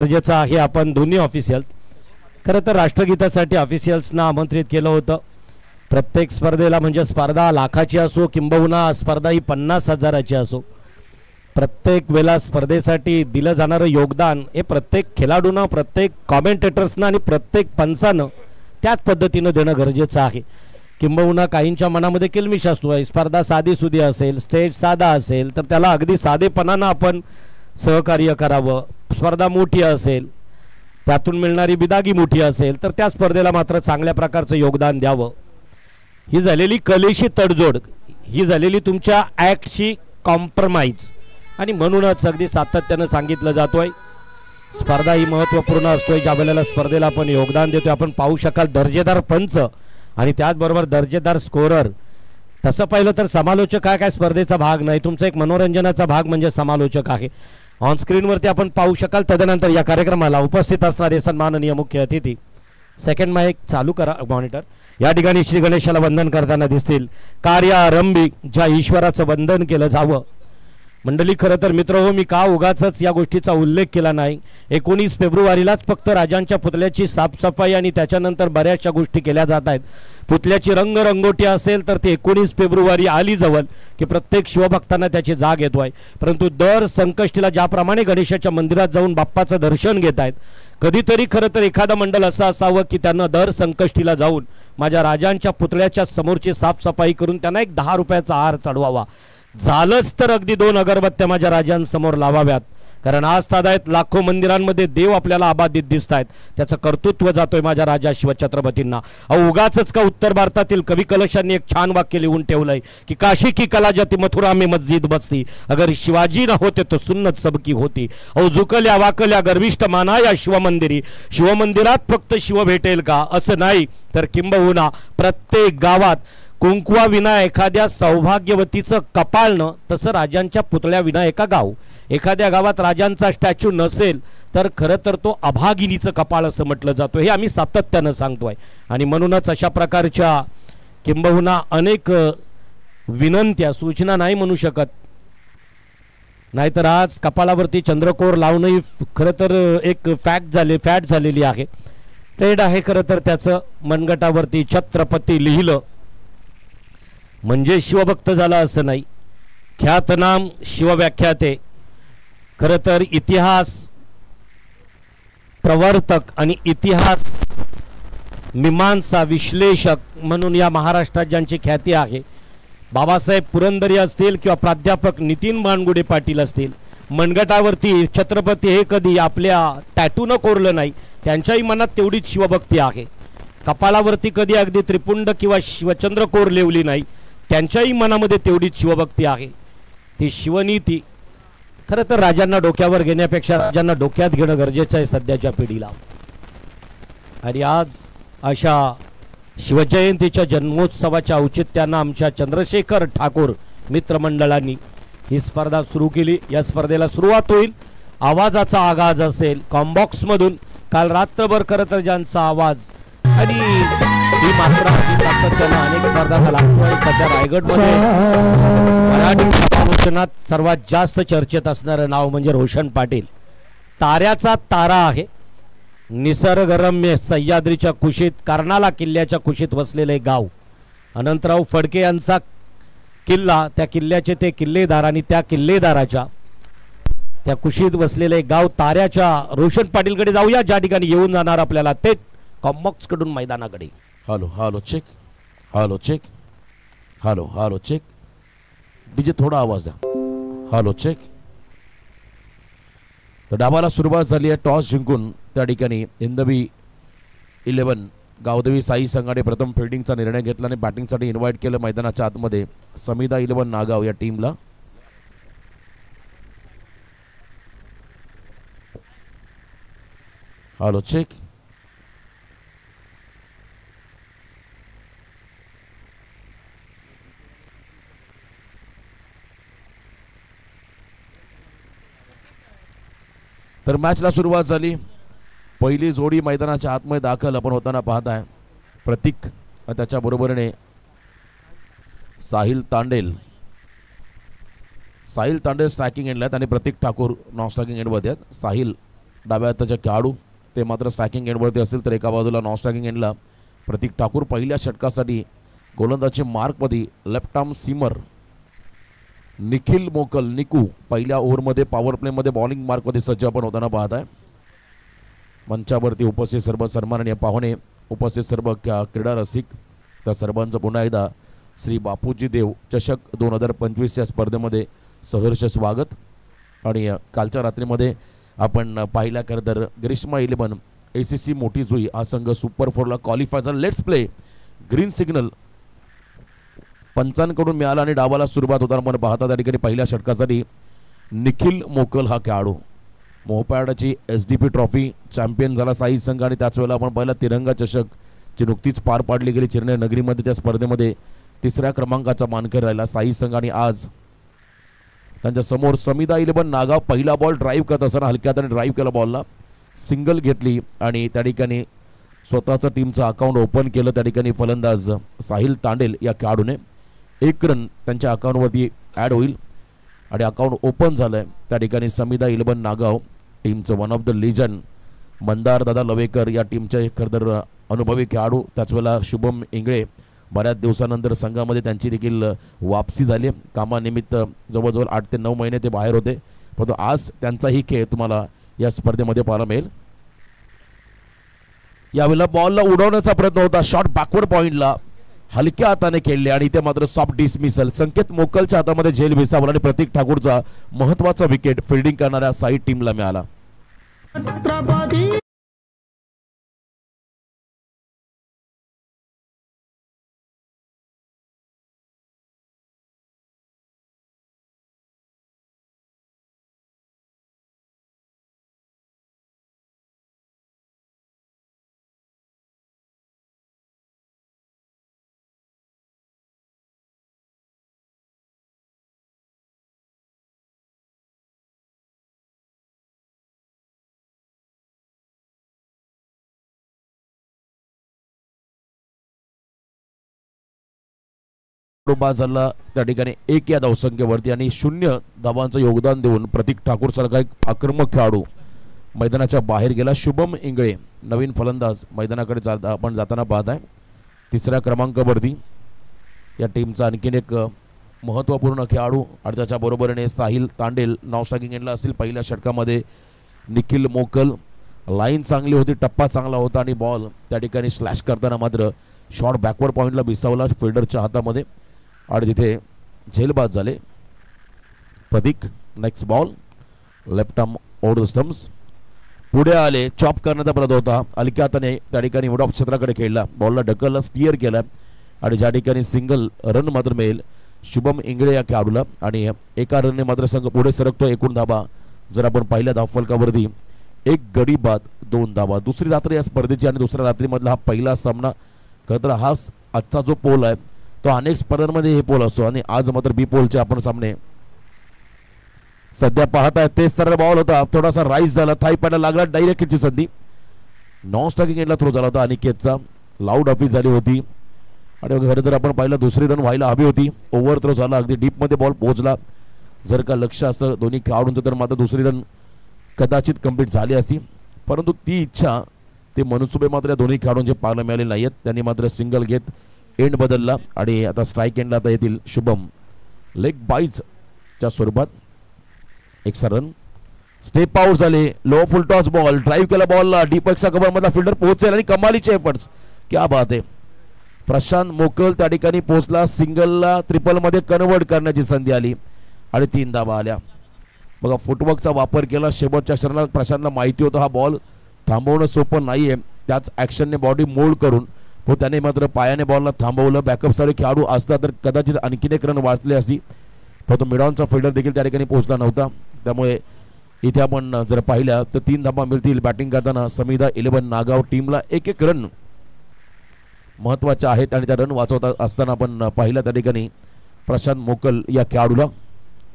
गरजेचं आहे. आपण दोन्ही ऑफिशियल खरं तर राष्ट्रगीतासाठी ऑफिशियल्सना आमंत्रित केलं होतं. प्रत्येक स्पर्धेला म्हणजे स्पर्धा लाखाची असो किंबहुना स्पर्धा ही 50,000ची असो, प्रत्येक वेळेला स्पर्धेसाठी दिलं जाणारं योगदान हे प्रत्येक खेळाडूंना, प्रत्येक कॉमेंटेटर्सना आणि प्रत्येक पंचानं त्याच पद्धतीनं देणं गरजेचं आहे. किंबहुना काहींच्या मनामध्ये किलमिश असतो, स्पर्धा साधीसुधी असेल, स्टेज साधा असेल तर त्याला अगदी साधेपणानं आपण सहकार्य करावं. स्पर्धा मोठी असेल, त्यातून मिळणारी बिदागी मोठी असेल तर त्या स्पर्धेला मात्र चांगल्या प्रकारचं योगदान द्यावं. ही झालेली कलेशी तडजोड, ही झालेली तुमच्या ॲक्टची कॉम्प्रोमाइज, आणि म्हणूनच अगदी सातत्यानं सांगितलं जातोय स्पर्धा ही महत्त्वपूर्ण असतोय. ज्या वेळेला स्पर्धेला आपण योगदान देतोय आपण पाहू शकाल दर्जेदार पंच आणि त्याचबरोबर दर्जेदार स्कोरर. तसं पाहिलं तर समालोचक काय स्पर्धेचा भाग नाही, तुमचा एक मनोरंजनाचा भाग म्हणजे समालोचक आहे. ऑन स्क्रीनवरती आपण पाहू शकाल. तदनंतर या कार्यक्रमाला उपस्थित असणारे सन्माननीय मुख्य अतिथी, सेकंड माईक चालू करा मॉनिटर, या ठिकाणी श्री गणेशाला वंदन करताना दिसतील. कार्यारंभी ज्या ईश्वराचं वंदन केलं जावं. मंडळी, खरं तर मित्र हो, मी का उगाचच या गोष्टीचा उल्लेख केला नाही. 19 फेब्रुवारीलाच फक्त राजांच्या पुतळ्याची साफसफाई आणि त्याच्यानंतर बऱ्याचशा गोष्टी केल्या जात आहेत. पुतळ्याची रंगरंगोटी असेल तर ते 19 फेब्रुवारी आली जवळ की प्रत्येक शिवभक्तांना त्याची जाग येतोय. परंतु दर संकष्टीला ज्याप्रमाणे गणेशाच्या मंदिरात जाऊन बाप्पाचं दर्शन घेत आहेत, कधीतरी खरं तर एखादं मंडळ असं असावं की त्यांना दर संकष्टीला जाऊन माझ्या राजांच्या पुतळ्याच्या समोरची साफसफाई करून त्यांना एक 10 रुपयाचा हार चढवावा. झालंच तर अगदी 2 अगरबत्त्या माझ्या राजांसमोर लावाव्यात. कारण आज तादायत लाखो मंदिरांमध्ये देव आपल्याला अबाधित दिसत आहेत, त्याचं कर्तृत्व जातोय माझ्या राजा शिवछत्रपतींना. उगाचच का उत्तर भारतातील कवी कलशांनी एक छान वाक्य लिहून ठेवलंय की काशी की कला जाती मथुरा में मस्जिद बसती, अगर शिवाजी न होते तो सुन्नत सबकी होती. झुकल्या वाकल्या गर्विष्ठ माना या शिवमंदिरी, शिवमंदिरात फक्त शिव भेटेल का असं नाही, तर किंबहुना प्रत्येक गावात कुंकवा विना एखाद्या सौभाग्यवतीचं कपाळ न, तसं राजांच्या पुतळ्या विना एका गाव, एखाद्या गावात राजांचा स्टॅच्यू नसेल तर खरं तर तो अभागिनीचं कपाळ असं म्हटलं जातं. हे आम्ही सातत्यानं सांगतोय. आणि म्हणूनच अशा प्रकारच्या किंबहुना अनेक विनंत्या, सूचना नाही म्हणू शकत, नाहीतर आज कपाळावरती चंद्रकोर लावणं खरं तर एक फॅट झालेली आहे, ट्रेड आहे. खरं तर त्याचं मनगटावरती छत्रपती लिहिलं म्हणजे शिवभक्त झाला असं नाही. ख्यातनाम शिवव्याख्याते, खरं तर इतिहास प्रवर्तक आणि इतिहास मीमांसा विश्लेषक म्हणून या महाराष्ट्रात ज्यांची ख्याती आहे, बाबासाहेब पुरंदरे असतील किंवा प्राध्यापक नितीन बाणगुडे पाटील असतील, मनगटावरती छत्रपती हे कधी आपल्या टॅटूनं कोरलं नाही, त्यांच्याही मनात तेवढीच शिवभक्ती आहे. कपाळावरती कधी अगदी त्रिपुंड किंवा शिवचंद्र कोर लेवली नाही, त्यांच्याही मनामध्ये तेवढीच शिवभक्ती आहे. ती शिवनीती खरं तर राजांना डोक्यावर घेण्यापेक्षा राजांना डोक्यात घेणं गरजेचं आहे सध्याच्या पिढीला. आणि आज अशा शिवजयंतीच्या जन्मोत्सवाच्या औचित्यानं आमच्या चंद्रशेखर ठाकूर मित्रमंडळांनी ही स्पर्धा सुरू केली. या स्पर्धेला सुरुवात होईल, आवाजाचा आगाज असेल कॉम्बॉक्समधून. काल रात्रभर खरं तर ज्यांचा आवाज आणि ही मात्र सातत्यानं अनेक स्पर्धा लागतोय. सध्या रायगडमध्ये मराठी समालोचनात सर्वात जास्त चर्चेत असणारं नाव म्हणजे रोशन पाटील. ताऱ्याचा तारा आहे, निसर्गरम्य सह्याद्रीच्या कुशीत, कर्नाला किल्ल्याच्या कुशीत वसलेले गाव. अनंतराव फडके यांचा किल्ला, त्या किल्ल्याचे ते किल्लेदार आणि त्या किल्लेदाराच्या त्या कुशीत वसलेले गाव ताऱ्याच्या रोशन पाटीलकडे जाऊया, ज्या ठिकाणी येऊन जाणार आपल्याला ते कॉम्बॉक्स कडून मैदानाकडे. Hello hello check, hello check, hello hello check, DJ थोडा आवाज द्या. Hello check. तर डावाला सुरुवात झाली आहे. टॉस जिंकून त्या ठिकाणी हिंदवी 11 गावदेवी साई संघाने प्रथम फिल्डिंगचा निर्णय घेतला आणि बॅटिंगसाठी इन्व्हाइट केलं मैदानाच्या आतमध्ये समिदा 11 नागाव या टीमला. Hello check. तर मॅचला सुरुवात झाली. पहिली जोडी मैदानाच्या आतमध्ये दाखल आपण होताना पाहत आहे. प्रतीक त्याच्या बरोबरीने साहिल तांडेल साहिल तांडे स्ट्रायकिंग एंडला आहेत आणि प्रतीक ठाकूर नॉन स्ट्रायकिंग एंडमध्ये आहेत. साहिल डाव्या हाताचे खेळाडू ते मात्र स्ट्रायकिंग एंडवरती असेल तर एका बाजूला नॉन स्ट्रायकिंग एंडला प्रतीक ठाकूर पहिल्या षटकासाठी गोलंदाजी मार्कमध्ये लेफ्ट आर्म सीमर निखिल मोकल निकू पहिल्या ओव्हरमध्ये पॉवर प्लेमध्ये बॉलिंग मार्कमध्ये सज्ज आपण होताना पाहत आहे. मंचावरती उपस्थित सर्व सन्माननीय पाहुणे, उपस्थित सर्व क्रीडा रसिक, त्या सर्वांचं पुन्हा एकदा श्री बापूजी देव चषक 2025 या स्पर्धेमध्ये सहर्ष स्वागत. आणि कालच्या रात्रीमध्ये आपण पाहिला खरं तर ग्रीष्मा 11 ACC मोठी जुई हा संघ सुपर 4ला क्वालिफाय झाला. लेट्स प्ले ग्रीन सिग्नल पंचांकडून मिळाला आणि डावाला सुरुवात होताना आपण पाहता त्या ठिकाणी पहिल्या षटकासाठी निखिल मोकल हा खेळाडू मोहपाडाची SDP ट्रॉफी चॅम्पियन झाला साई संघ. आणि त्याच वेळेला आपण पहिला तिरंगा चषक जी नुकतीच पार पाडली गेली चेन्नई नगरीमध्ये त्या स्पर्धेमध्ये 3ऱ्या क्रमांकाचा मानकरी राहिला साई संघ. आणि आज त्यांच्या समोर समिदा 11 नागाव पहिला बॉल ड्राईव्ह करत असताना हलक्या हाताने ड्राईव्ह केला, बॉलला सिंगल घेतली आणि त्या ठिकाणी स्वतःचं टीमचं अकाउंट ओपन केलं. त्या ठिकाणी फलंदाज साहिल तांडेल या खेळाडूने 1 रन त्यांच्या अकाउंटवरती ॲड होईल आणि अकाउंट ओपन झालंय. त्या ठिकाणी समिदा 11 नागाव टीमचं one of the legend Mandar दादा लवेकर या टीमचे खरंतर अनुभवी खेळाडू. त्याच वेळेला शुभम इंगळे बऱ्याच दिवसानंतर संघामध्ये त्यांची देखील वापसी झाली. कामानिमित्त जवळजवळ 8 ते 9 महिने ते बाहेर होते, परंतु आज त्यांचाही खेळ तुम्हाला या स्पर्धेमध्ये पाहायला मिळेल. यावेळेला बॉलला उडवण्याचा प्रयत्न होता, शॉट बॅकवर्ड पॉइंटला हलक्या हाताने खेळले आणि इथे मात्र सॉफ्ट डिसमिसल. संकेत मोकलच्या हातामध्ये झेल विसावला आणि प्रतीक ठाकूरचा महत्वाचा विकेट फिल्डिंग करणाऱ्या साईड टीमला मिळाला. झाला त्या ठिकाणी 1 या धावसंख्येवरती आणि 0 धावांचं योगदान देऊन प्रतीक ठाकूर सारखा एक आक्रमक खेळाडू मैदानाच्या बाहेर गेला. शुभम इंगळे नवीन फलंदाज मैदानाकडे आपण जाताना पाहत आहे. 3ऱ्या क्रमांकावरती या टीमचा आणखीन एक महत्त्वपूर्ण खेळाडू आणि त्याच्या बरोबरीने साहिल तांडेल नाव स्ट्रायकिंग एंडला असेल. पहिल्या षटकामध्ये निखिल मोकल लाईन चांगली होती, टप्पा चांगला होता आणि बॉल त्या ठिकाणी स्लॅश करताना मात्र शॉट बॅकवर्ड पॉइंटला विसावला फिल्डरच्या हातामध्ये आणि तिथे झेलबाद झाले. Pratik next ball left arm over the stumps पुढे आले, चॉप करण्याचा प्रयत्न होता, हलक्या हाताने त्या ठिकाणी मिड ऑफ क्षेत्राकडे खेळला, बॉलला ढकलला, स्टिअर केला आणि ज्या ठिकाणी सिंगल रन मात्र मिळेल शुभम इंगळे या खेळाडूला आणि एका रनने मात्र संघ पुढे सरकतो. एकूण धाबा जर आपण पहिल्या धावफलकावरती 1 गडी बाद 2 धाबा. दुसरी रात्र या स्पर्धेची आणि दुसऱ्या रात्रीमधला हा पहिला सामना. खरं तर हा आजचा जो पोल आहे तो अनेक स्पर्धांमध्ये हे पोल असतो आणि आज मात्र बी पोलचे आपण सामने सध्या पाहत आहे. तेच तर बॉल होता, थोडासा राईज झाला, थाई पायला लागला, डायरेक्ट हिटची संधी नॉन स्ट्रायकिंग एंडला थ्रो झाला होता. अनिकेतचा लाऊड अपील झाली होती आणि खरं तर आपण पाहिलं दुसरी रन व्हायला हवी होती. ओव्हर थ्रो झाला, अगदी डीपमध्ये बॉल पोहोचला. जर का लक्ष असतं दोन्ही खेळाडूंचं तर मात्र दुसरी रन कदाचित कंप्लीट झाली असती, परंतु ती इच्छा ते मनसुबे मात्र या दोन्ही खेळाडूंचे पाहायला मिळाले नाहीत. त्यांनी मात्र सिंगल घेत एंड बदलला आणि आता स्ट्राईक एंडला आता येतील शुभम. लेग बाईजच्या स्वरूपात 1 रन. स्टेप आउट झाले, लो फुल टॉस बॉल ड्राईव्ह केला, बॉलला डीप एक्सच्या कव्हर मधला फिल्डर पोहोचेल आणि कमालीचे एफर्ट्स, क्या बात आहे. प्रशांत मोकल त्या ठिकाणी पोहोचला, सिंगलला ट्रिपल मध्ये कन्वर्ट करण्याची संधी आली आणि 3 धावा आल्या. बघा फुटवर्कचा वापर केला शेवटच्या क्षणाला. प्रशांतला माहिती होतं हा बॉल थांबवणं सोपं नाहीये, त्याच ॲक्शनने बॉडी मोल्ड करून हो त्याने मात्र पायाने बॉलला थांबवलं. बॅकअप सारे खेळाडू असता तर कदाचित आणखीन 1 रन वाचले असती, पण तो मिडॉनचा फिल्डर देखील त्या ठिकाणी पोहोचला नव्हता. त्यामुळे इथे आपण जर पाहिल्या तर 3 धावा मिळतील. बॅटिंग करताना समिदा 11 नागाव टीमला 1-1 रन महत्वाच्या आहेत आणि त्या रन वाचवता असताना आपण पाहिलं त्या ठिकाणी प्रशांत मोकल या खेळाडूला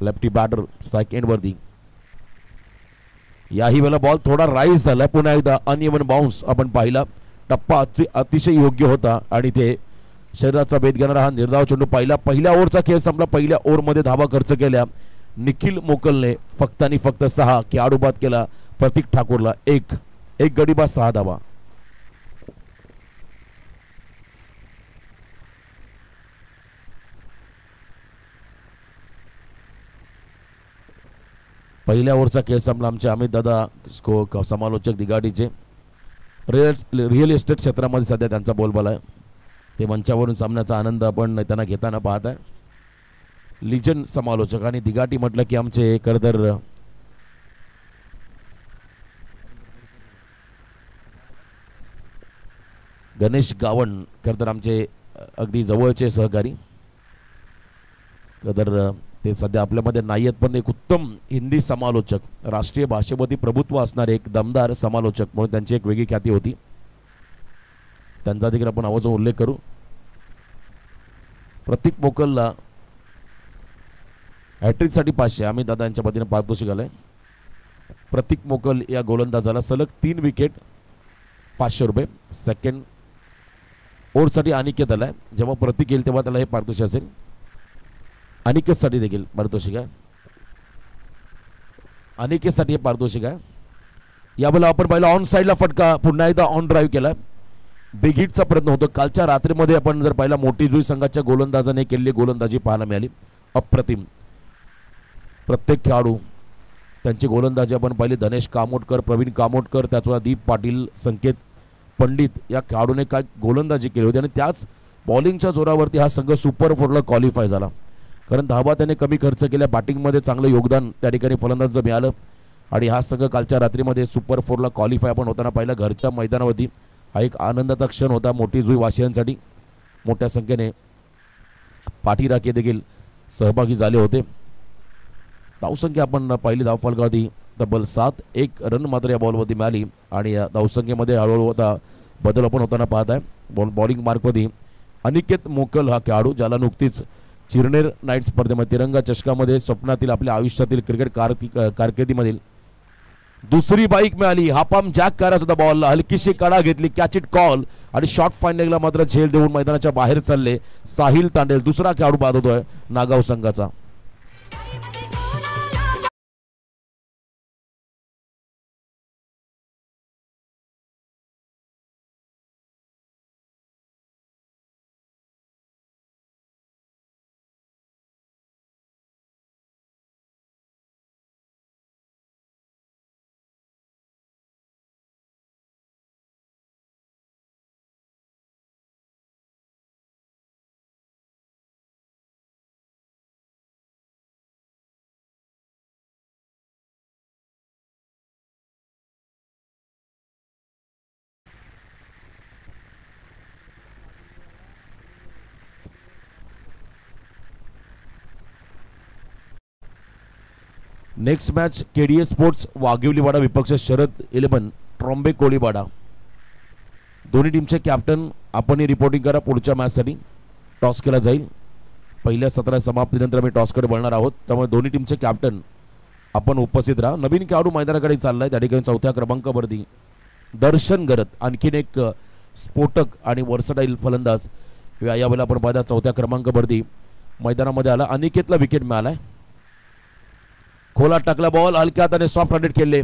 लेफ्टी बॅटर स्ट्राईक एंडवरती. याही वेळेला बॉल थोडा राईज झाला, पुन्हा एकदा अनइव्हन बाउन्स आपण पाहिला. टप्पा अतिशय योग्य होता आणि ते शरीराचा भेद घेणारा हा निर्धाव चेंडू पहिल्या ओव्हरचा खेळ संपला. पहिल्या ओव्हरमध्ये धावा खर्च केल्या निखिल मोकलने फक्त आणि फक्त 6 खेळाडू बाद केला. प्रतीक ठाकूरला 1 गडी बाद 6 धावा. पहिल्या ओव्हरचा खेळ संपला. आमचे अमित दादा समालोचक दिगाडीचे रिअल एस्टेट क्षेत्रामध्ये सध्या त्यांचा बोलबाला आहे. ते मंचावरून सामन्याचा आनंद आपण त्यांना घेताना पाहत आहे. लिजन समालोचक आणि दिगाटी म्हटलं की आमचे खरंतर गणेश गावण खरंतर आमचे अगदी जवळचे सहकारी. खरंतर ते सध्या आपल्यामध्ये नाही आहेत, पण एक उत्तम हिंदी समालोचक, राष्ट्रीय भाषेवरती प्रभुत्व असणारे एक दमदार समालोचक म्हणून त्यांची एक वेगळी ख्याती होती. त्यांचा देखील आपण आवाजाचा उल्लेख करू. प्रतीक मोकलला हॅट्रिकसाठी 500 आम्ही दादा यांच्या वतीने पारितोषिक आलंय. प्रतीक मोकल या गोलंदाजाला सलग 3 विकेट 500 रुपये. सेकंड ओव्हरसाठी अनिकेत आलाय. जेव्हा प्रतीक येईल तेव्हा त्याला हे पारितोषिक असेल. अनिकेतसाठी देखील पारितोषिक आहे. अनिकेतसाठी हे पारितोषिक आहे. यावेळेला आपण पहिला ऑन साईडला फटका पुन्हा एकदा ऑन ड्राईव्ह केला. बिग हिटचा प्रयत्न होतो. कालच्या रात्रीमध्ये आपण जर पहिला मोठी जुई संघाच्या गोलंदाजाने केलेली गोलंदाजी पाहायला मिळाली. अप्रतिम. प्रत्येक खेळाडू त्यांची गोलंदाजी आपण पाहिली. धनेश कामोटकर, प्रवीण कामोटकर, त्याचवेळा दीप पाटील, संकेत पंडित या खेळाडूने काय गोलंदाजी केली होती आणि त्याच बॉलिंगच्या जोरावरती हा संघ सुपर 4ला क्वालिफाय झाला. कारण धावा त्याने कमी खर्च केल्या. बॅटिंगमध्ये चांगलं योगदान त्या ठिकाणी फलंदाजांचं मिळालं आणि हा संघ कालच्या रात्रीमध्ये सुपर 4ला क्वालिफाय आपण होताना पाहिलं. घरच्या मैदानावरती हा एक आनंदाचा क्षण होता मोठी जुई वाशियांसाठी. मोठ्या संख्येने पाठीराखे देखील सहभागी झाले होते. धावसंख्या आपण पहिली धावफलकावरती तब्बल 7-1 रन मात्र या बॉलवरती मिळाली आणि या धावसंख्येमध्ये हळूहळू आता बदल आपण होताना पाहत आहे. बॉलिंग मार्कवरती अनिकेत मोकल हा खेळाडू, ज्याला नुकतीच चिरनेर नाईट स्पर्धेमध्ये तिरंगा चषकामध्ये स्वप्नातील आपल्या आयुष्यातील क्रिकेट कारकिर्दीमधील दुसरी बाईक मिळाली. हा पाम जॅक करत होता बॉलला, हलकीशी कडा घेतली, कॅच इट कॉल आणि शॉर्ट फायनलला मात्र झेल देऊन मैदानाच्या बाहेर चालले साहिल तांडेल. दुसरा खेळाडू बाद होतोय नागाव संघाचा. नेक्स्ट मॅच केडीए स्पोर्ट्स वाघिवलीवाडा विपक्ष शरद 11 ट्रॉम्बे कोळीवाडा. दोन्ही टीमचे कॅप्टन आपण रिपोर्टिंग करा पुढच्या मॅचसाठी. टॉस केला जाईल. पहिल्या सत्राच्या समाप्तीनंतर आम्ही टॉसकडे वळणार आहोत, त्यामुळे दोन्ही टीमचे कॅप्टन आपण उपस्थित राहा. नवीन खेळाडू मैदानाकडे चाललाय. त्या ठिकाणी 4थ्या क्रमांकावरती दर्शन गरत, आणखीन एक स्फोटक आणि वर्सटाईल फलंदाज यावेळेला आपण पाहिला 4थ्या क्रमांकावरती मैदानामध्ये आला. अनिकेतला विकेट मिळालाय. खोला टाकला बॉल, हलक्या हाताने सॉफ्ट हँडेड खेळले.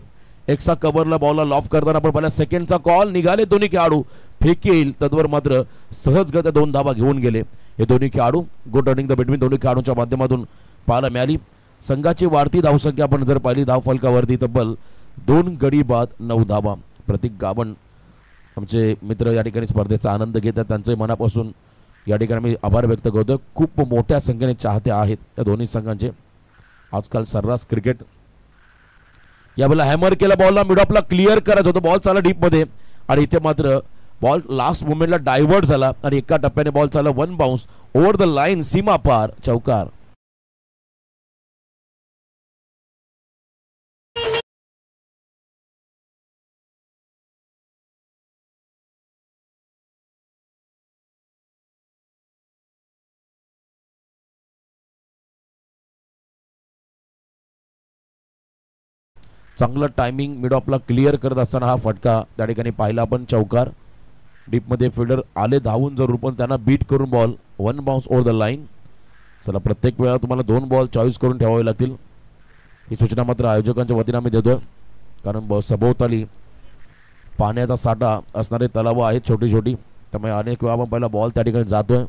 एक्सा कव्हरला बॉलला लॉफ करताना आपण पहिला सेकंडचा कॉल. निघाले दोन्ही खेळाडू, फेक येईल तद्वर मात्र सहजगत्या 2 धावा घेऊन गेले हे दोन्ही खेळाडू. गुड रनिंग द बिटवीन दोन्ही खेळाडूंच्या माध्यमातून पाहायला मिळाली. संघाची वाढती धावसंख्या आपण जर पाहिली धावफलकावरती तब्बल 2 गडी बाद 9 धावा. प्रतीक गावण आमचे मित्र या ठिकाणी स्पर्धेचा आनंद घेतात. त्यांचे मनापासून या ठिकाणी मी आभार व्यक्त करतो. खूप मोठ्या संख्येने चाहते आहेत त्या दोन्ही संघांचे. आजकाल सर्रास क्रिकेट. यावेळेला हॅमर केला बॉलला, मिड ऑफला क्लिअर करत होतं. बॉल चालला डीप मध्ये आणि इथे मात्र बॉल लास्ट मोमेंटला डायव्हर्ट झाला आणि एका टप्प्याने बॉल चालला 1 बाउन्स ओव्हर द लाईन, सीमा पार, चौकार. चांगलं टायमिंग, मिड ऑफला क्लिअर करत असताना हा फटका त्या ठिकाणी पाहिला आपण, चौकार. डीपमध्ये फिल्डर आले धावून जरूर, पण त्यांना बीट करून ball 1 bounce over the line. चला, प्रत्येक वेळा तुम्हाला 2 बॉल चॉईस करून ठेवावे लागतील ही सूचना मात्र आयोजकांच्या वतीने आम्ही देतोय. कारण सभोवताली पाण्याचा साठा असणारे तलाव आहेत छोटी छोटी, त्यामुळे अनेक वेळा आपण पहिला बॉल त्या ठिकाणी जातोय.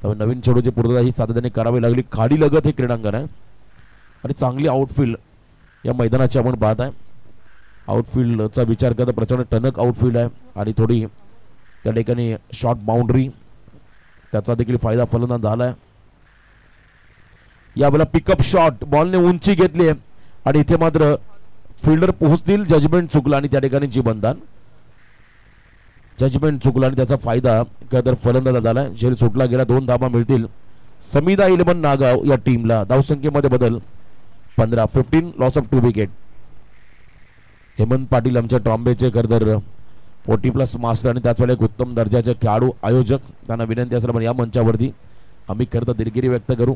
त्यामुळे नवीन चेंडूची पूर्तता ही सातत्याने करावी लागली. खाडी लगत हे क्रीडांगण आहे आणि चांगली आउटफील्ड या मैदानाची आपण पाहत आहे. आउटफील्डचा विचार करता प्रचंड टणक आउटफील्ड आहे आणि थोडी त्या ठिकाणी शॉर्ट बाउंड्री, त्याचा देखील फायदा फलंदाज झाला आहे. यावेळेला पिकअप शॉट बॉलने उंची घेतली आहे आणि इथे मात्र फिल्डर पोहोचतील, जजमेंट चुकला आणि त्या ठिकाणी जीवनदान. जजमेंट चुकला आणि त्याचा फायदा तर फलंदाज झाला. झेल सुटला गेला. 2 धावा मिळतील समिधा 11 नागाव या टीमला. धावसंख्येमध्ये बदल 15, 15 loss of 2 wicket. Hemant Patil आमच्या टॉम्बेचे खरतर 40+ मास्टर आणि त्याच वेळेला एक उत्तम दर्जाचे खेळाडू आयोजक, त्यांना विनंती असल्यामुळे या मंचावरती आम्ही खरतर दिलगिरी व्यक्त करू.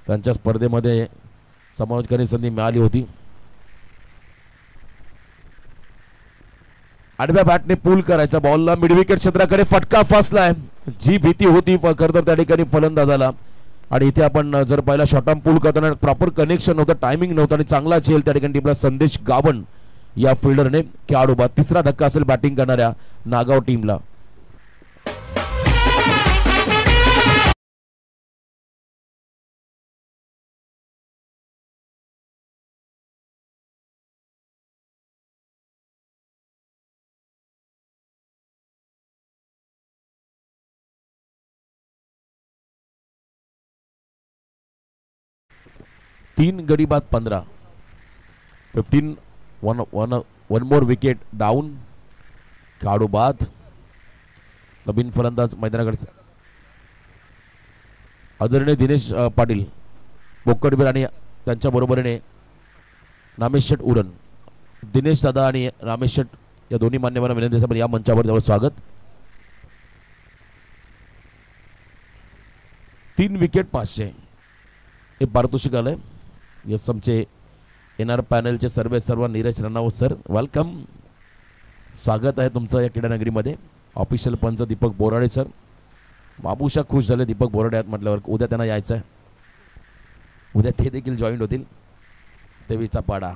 त्यांच्या स्पर्धेमध्ये समावेश करण्याची संधी मिळाली होती. आडव्या बॅटने पूल करायचा बॉलला मिड विकेट क्षेत्राकडे फटका फासलाय. जी भीती होती खरतर त्या ठिकाणी फलंदाजाला. आणि इथे आपण जर पहिला शॉर्ट आर्म पूल करताना प्रॉपर कनेक्शन नव्हतं, टायमिंग नव्हतं आणि चांगला झेल त्या ठिकाणी टीमला संदेश गावन या फिल्डरने खेळाडू बाद. तिसरा धक्का असेल बॅटिंग करणाऱ्या नागाव टीमला. तीन गडी बाद 15, 15 वन मोर विकेट डाऊन. खेळाडू बाद. नवीन फलंदाज मैदानाकडे आदरणीय दिनेश पाटील बोकडबीर आणि त्यांच्या बरोबरीने रामेश शेट उरण. दिनेश दादा आणि रामेश शेट या दोन्ही मान्यवरांना विनंती आहे या मंचावर जवळ स्वागत. 3 विकेट 500 हे पारितोषिक आलंय. यस आमचे एनआर पॅनलचे सर्व नीरज रनावत सर, वेलकम, स्वागत आहे तुमचं या क्रीडानगरीमध्ये. ऑफिशियल पंच दीपक बोराडे सर. बाबूशा खुश झाले दीपक बोराडे आहेत म्हटल्यावर. उद्या त्यांना यायचं आहे, उद्या ते देखील जॉईन होतील. देवीचा पाडा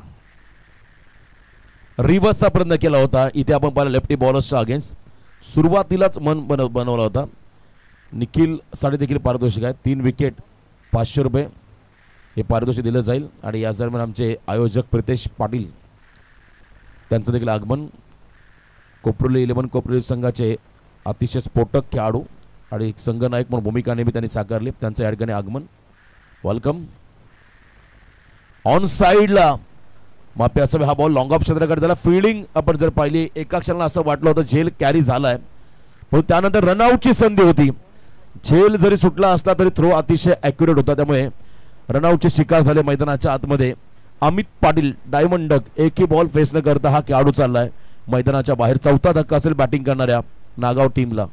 रिव्हर्सचा प्रयत्न केला होता. इथे आपण पाहिलं लेफ्टी बॉलर्सच्या अगेन्स्ट सुरुवातीलाच मन बनवला होता. निखिल साडे देखील पारितोषिक आहे. 3 विकेट 500 रुपये हे पारितोषिक दिलं जाईल. आणि या दरम्यान आमचे आयोजक प्रितेश पाटील त्यांचं देखील आगमन. कोपरोली 11 कोपरोली संघाचे अतिशय स्फोटक खेळाडू आणि एक संघनायक म्हणून भूमिका नेहमी त्यांनी साकारली, त्यांचं या ठिकाणी आगमन. वेलकम. ऑन साईडला मापे असं हा बॉल लॉंग ऑफ क्षेत्राकडे झाला. फिल्डिंग आपण जर पाहिली एका क्षणाला असं वाटलं होतं झेल कॅरी झालाय, पण त्यानंतर रनआउटची संधी होती. झेल जरी सुटला असला तरी थ्रो अतिशय ॲक्युरेट होता, त्यामुळे रनआउटचे शिकार झाले मैदानाच्या आतमध्ये. अमित पाटील डायमंड डक एकही बॉल फेस न करता हा खेळाडू चाललाय मैदानाच्या बाहेर. 4था धक्का असेल बॅटिंग करणाऱ्या नागाव टीमला.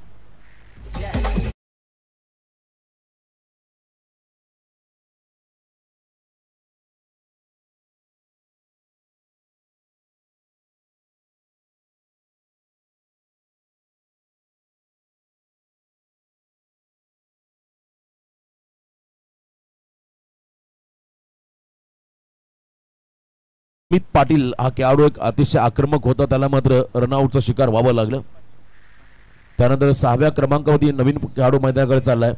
अमित पाटील हा खेळाडू एक अतिशय आक्रमक होता, त्याला मात्र रनआउटचा शिकार व्हावं लागलं. त्यानंतर 6व्या क्रमांकावरती नवीन खेळाडू मैदानाकडे चाललाय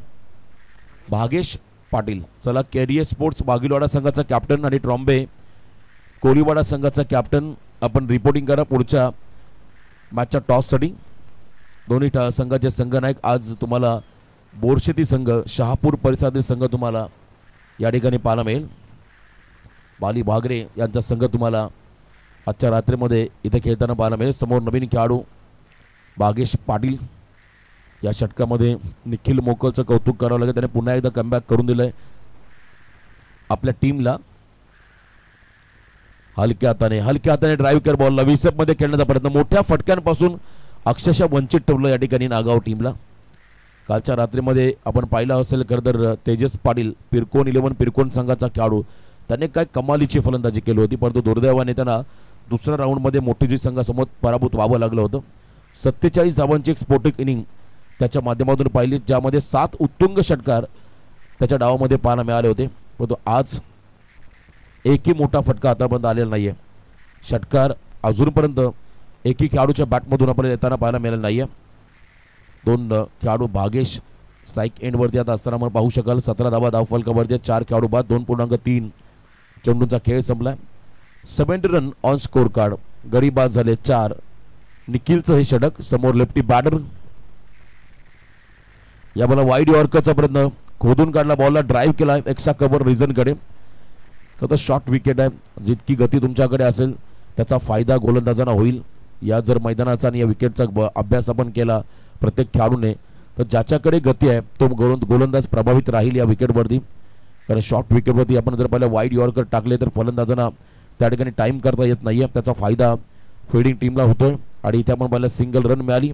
भागेश पाटील. चला, केडीए स्पोर्ट्स बागीलवाडा संघाचा कॅप्टन आणि ट्रॉम्बे कोळीवाडा संघाचा कॅप्टन आपण रिपोर्टिंग करा पुढच्या मॅचच्या टॉससाठी. दोन्ही संघाचे संघनायक आज तुम्हाला बोरशेती संघ, शहापूर परिसरातील संघ तुम्हाला या ठिकाणी पाहायला मिळेल. बाली भागरे यांचा संघ तुम्हाला आजच्या रात्रीमध्ये इथे खेळताना पाहायला मिळेल. समोर नवीन खेळाडू भागेश पाटील. या षटकामध्ये निखिल मोकलचं कौतुक करावं लागेल, त्याने पुन्हा एकदा कमबॅक करून दिलंय आपल्या टीमला. हलक्या हाताने ड्राईव्ह कर बॉलला विसपमध्ये खेळण्याचा प्रयत्न, मोठ्या फटक्यांपासून अक्षरशः वंचित ठेवलं या ठिकाणी नागाव टीमला. कालच्या रात्रीमध्ये आपण पाहिलं असेल खरं तर तेजस पाटील पिरकोन 11 पिरकोन संघाचा खेळाडू, त्याने काय कमालीची फलंदाजी केली होती, परंतु दुर्दैवाने त्यांना दुसऱ्या राऊंडमध्ये मोठीजी संघासमोर पराभूत व्हावं लागलं होतं. 47 धावांची एक स्फोटक इनिंग त्याच्या माध्यमातून पाहिली, ज्यामध्ये 7 उत्तुंग षटकार त्याच्या डावामध्ये पाहायला मिळाले होते. परंतु आज एकही मोठा फटका आतापर्यंत आलेला नाहीये. षटकार अजूनपर्यंत एकही खेळाडूच्या बॅटमधून आपल्याला येताना पाहायला मिळालं नाही आहे. 2 खेळाडू भागेश स्ट्राईक एंडवरती आता असताना आपण पाहू शकाल. 17 धावा धावफलकावरती 4 खेळाडू बाद. 2.3 चेंडूंचा खेळ संपला. 70 रन ऑन स्कोर कार्ड. गडी बाद झाले 4. निखिलचं हे षटक. समोर लेफ्टी बॅटर. या बॉलला वाईड यॉर्करचा प्रयत्न. खोदून काढला बॉलला. ड्राईव्ह केला एक्स्ट्रा कव्हर रिझनकडे. तर शॉर्ट विकेट आहे. जितकी गती तुमच्याकडे असेल त्याचा फायदा गोलंदाजांना होईल. या जर मैदानाचा आणि या विकेटचा अभ्यास आपण केला प्रत्येक खेळाडूने तर ज्याच्याकडे गती आहे तो गोलंदाज प्रभावित राहील या विकेटवरती. कारण शॉर्ट विकेटवरती आपण जर पहिल्या वाईड यॉर्कर टाकले तर फलंदाजांना त्या ठिकाणी टाईम करता येत नाही आहे. त्याचा फायदा फिल्डिंग टीमला होतोय. आणि इथे आपण पहिल्या सिंगल रन मिळाली.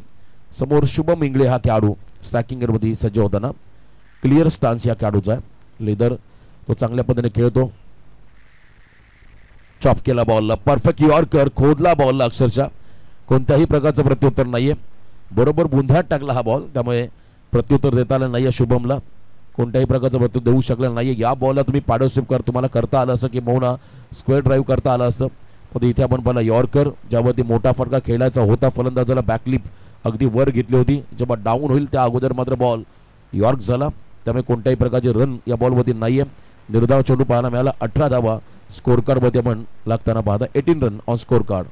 समोर शुभम इंगळे हा खेळाडू स्ट्रायकिंगवरती सज्ज होताना. क्लिअर स्टान्स या खेळाडूचा आहे. लेदर तो चांगल्या पद्धतीने खेळतो. चॉप केला बॉलला. Perfect yorker. खोदला बॉलला अक्षरशः. कोणत्याही प्रकारचं प्रत्युत्तर नाहीये. बरोबर बुंध्यात टाकला हा बॉल. त्यामुळे प्रत्युत्तर देता आलं नाहीये शुभमला. कोणत्याही प्रकारचं प्रत्युत्तर देऊ शकलं नाहीये. या बॉलला तुम्ही पार्टनरशिप तुम्हाला करता आलं असं की मोना स्क्वेअर ड्राईव्ह करता आलं असतं. पण इथे आपण पाहिला यॉर्कर ज्यावरती मोठा फटका खेळायचा होता. फलंदाजाला बॅकलिप अगदी वर घेतली होती. जेव्हा डाऊन होईल त्या अगोदर मात्र बॉल यॉर्क झाला. त्यामुळे कोणत्याही प्रकारचे रन या बॉलवरती नाहीये. निर्धाव चेंडू पाहायला मिळाला. 18 धावा स्कोर कार्डवरती आपण लागताना पाहता. 18 रन ऑन स्कोर कार्ड.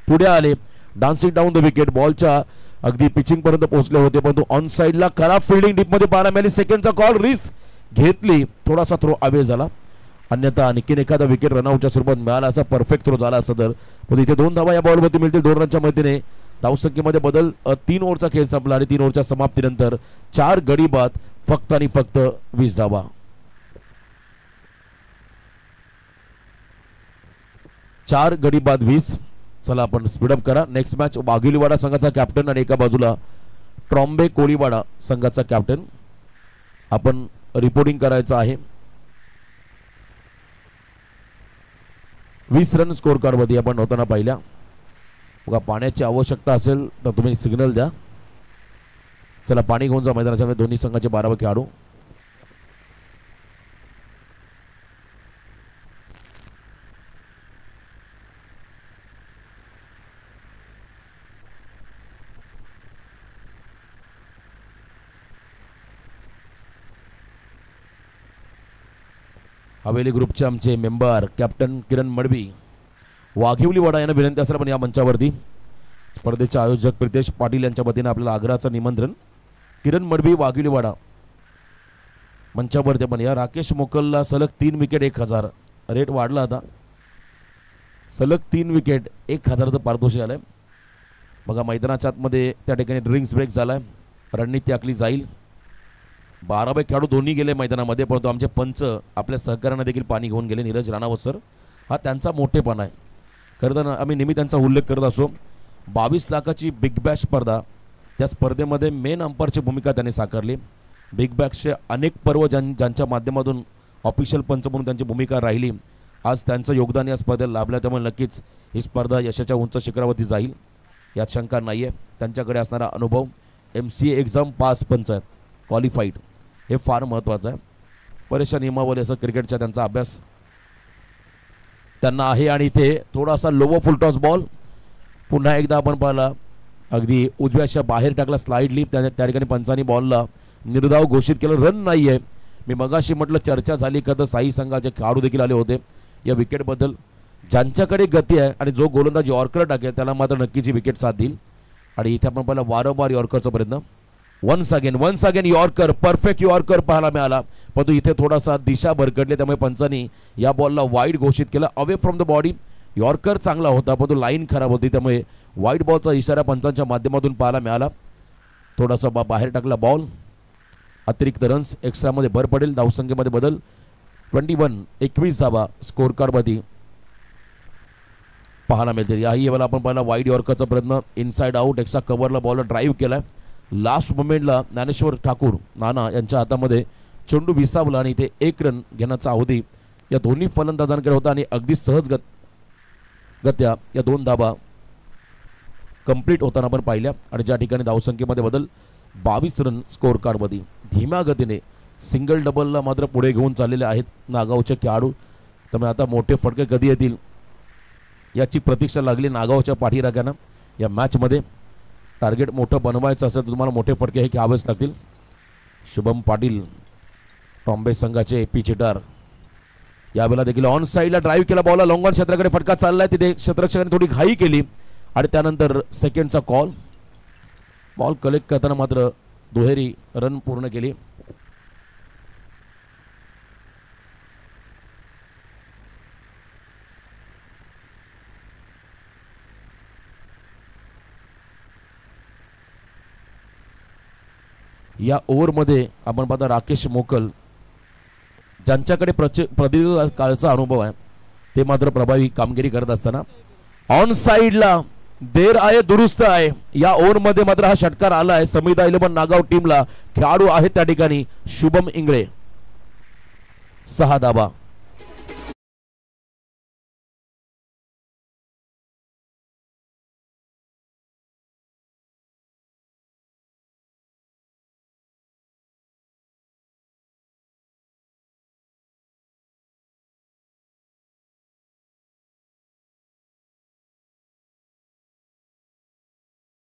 पुढे आले डान्सिंग डाऊन द विकेट. बॉलच्या अगदी पिचिंग पर्यंत पोहोचले होते परंतु ऑन साइडला खराब फिल्डिंग डीप मध्ये पाहायला मिळाली. सेकंडचा कॉल. रिस्क घेतली. थोडासा थ्रो अवे झाला. अन्यथा आणखीन एखादा विकेट रनआउटच्या स्वरूपात मिळाला असा परफेक्ट थ्रो झाला असता तर पण इथे 2 धावा या बॉलवरती मिळतील. 2 रनच्या मदतीने धावसंख्येमध्ये बदल. 3 ओव्हरचा खेळ संपला आणि 3 ओव्हरच्या समाप्तीनंतर 4 गडी बाद. फक्त आणि फक्त 20 धावा. 4 गडी बाद 20. चला आपण स्पीडअप करा. नेक्स्ट मॅच वाघिलीवाडा संघाचा कॅप्टन आणि एका बाजूला ट्रॉम्बे कोळीवाडा संघाचा कॅप्टन आपण रिपोर्टिंग करायचं आहे. 20 रन स्कोर कार्डमध्ये आपण होताना पाहिल्या. बघा पाण्याची आवश्यकता असेल तर तुम्ही सिग्नल द्या. चला पाणी घेऊन जा मैदानाच्या. दोन्ही संघाचे 12 खेळाडू. हवेली ग्रुपचे आमचे मेंबर कॅप्टन किरण मडवी वाघिवलीवाडा यांना विनंती असेल पण या मंचावरती स्पर्धेचे आयोजक प्रितेश पाटील यांच्या वतीने आपल्याला आग्रहाचं निमंत्रण. किरण मडवी वाघिवलीवाडा मंचावरती पण या. राकेश मोकलला सलग 3 विकेट 1000. रेट वाढला आता. सलग 3 विकेट 1000चं पारितोषिक आलंय. बघा मैदानाच्या आतमध्ये त्या ठिकाणी ड्रिंक्स ब्रेक झालाय. रणनीती आखली जाईल. 12 खेळाडू दोन्ही गेले मैदानामध्ये परंतु आमचे पंच आपल्या सहकार्यांना देखील पाणी घेऊन गेले. नीरज राणावत सर हा त्यांचा मोठेपणा आहे. खरं तर आम्ही नेहमी त्यांचा उल्लेख करत असो. 22 लाखाची बिग बॅश स्पर्धा. त्या स्पर्धेमध्ये मेन अंपायरची भूमिका त्यांनी साकारली. बिग बॅशचे अनेक पर्व ज्यांच्या माध्यमातून ऑफिशियल पंच म्हणून त्यांची भूमिका राहिली. आज त्यांचं योगदान या स्पर्धेला लाभलं. त्यामुळे नक्कीच ही स्पर्धा यशाच्या उंच शिखरावरती जाईल यात शंका नाही आहे. त्यांच्याकडे असणारा अनुभव. MCA एक्झाम पास पंच आहेत. क्वालिफाईड हे फार महत्त्वाचं आहे. बऱ्याचशा नियमावली असं क्रिकेटच्या त्यांचा अभ्यास त्यांना आहे. आणि इथे थोडासा लोवर फुल टॉस बॉल. पुन्हा एकदा आपण पाहिला अगदी उजव्याच्या बाहेर टाकला स्लाइडली. त्या ठिकाणी पंचांनी बॉलला निर्धाव घोषित केलं. रन नाही आहे. मी मगाशी म्हटलं चर्चा झाली का तर साई संघाचे खेळाडू देखील आले होते या विकेटबद्दल. ज्यांच्याकडे गती आहे आणि जो गोलंदाज यॉर्कर टाकेल त्याला मात्र नक्कीच ही विकेट साथ देईल. आणि इथे आपण पाहिला वारंवार यॉर्करचा प्रयत्न. Once again yorker. Perfect yorker पाहायला मिळाला परंतु इथे थोडासा दिशा भरकटली. त्यामुळे पंचांनी या बॉलला वाईड घोषित केलं. Away from the body. Yorker चांगला होता परंतु लाईन खराब होती. त्यामुळे वाईड बॉलचा इशारा पंचांच्या माध्यमातून पाहायला मिळाला. थोडासा बाहेर टाकला बॉल. अतिरिक्त रन्स एक्स्ट्रामध्ये भर पडेल. धावसंख्येमध्ये बदल. 21 धावा स्कोर कार्डमध्ये पाहायला मिळतील. याही वेळेला आपण पाहिला वाईड यॉर्करचा प्रयत्न. इनसाइड आउट एक्स्ट्रा कव्हरला बॉलला ड्राईव्ह केला. लास्ट मोमेंटला ज्ञानेश्वर ठाकूर नाना यांच्या हातामध्ये चेंडू विसावला आणि इथे 1 रन घेण्याचा अवधी या दोन्ही फलंदाजांकडे होता. आणि अगदी सहज गत्या या 2 धावा कंप्लीट होताना आपण पाहिल्या. आणि ज्या ठिकाणी धावसंख्येमध्ये बदल. 22 रन स्कोर कार्डमध्ये. धीम्या गतीने सिंगल डबलला मात्र पुढे घेऊन चाललेले आहेत नागावचे खेळाडू. त्यामुळे आता मोठे फटके कधी येतील याची प्रतीक्षा लागली नागावच्या पाठीराख्यांना. या मॅचमध्ये टार्गेट मोठं बनवायचं असेल तर तुम्हाला मोठे फटके हे घ्यावेच लागतील. शुभम पाटील टॉम्बे संघाचे पिचेटार यावेळेला देखील ऑन साईडला ड्राईव्ह केला, बॉलला लॉंग ऑन क्षेत्राकडे फटका चाललाय. तिथे क्षेत्ररक्षकाने थोडी घाई केली आणि त्यानंतर सेकंडचा कॉल. बॉल कलेक्ट करताना मात्र दुहेरी रन पूर्ण केली. या ओव्हरमध्ये आपण पाहता राकेश मोकल ज्यांच्याकडे प्रदीर्घ काळचा अनुभव आहे ते मात्र प्रभावी कामगिरी करत असताना ऑन साइडला देर आहे दुरुस्त आहे. या ओव्हरमध्ये मात्र हा षटकार आला आहे समिधा 11 नागाव टीमला. खेळाडू आहेत त्या ठिकाणी शुभम इंगळे. 6 धावा.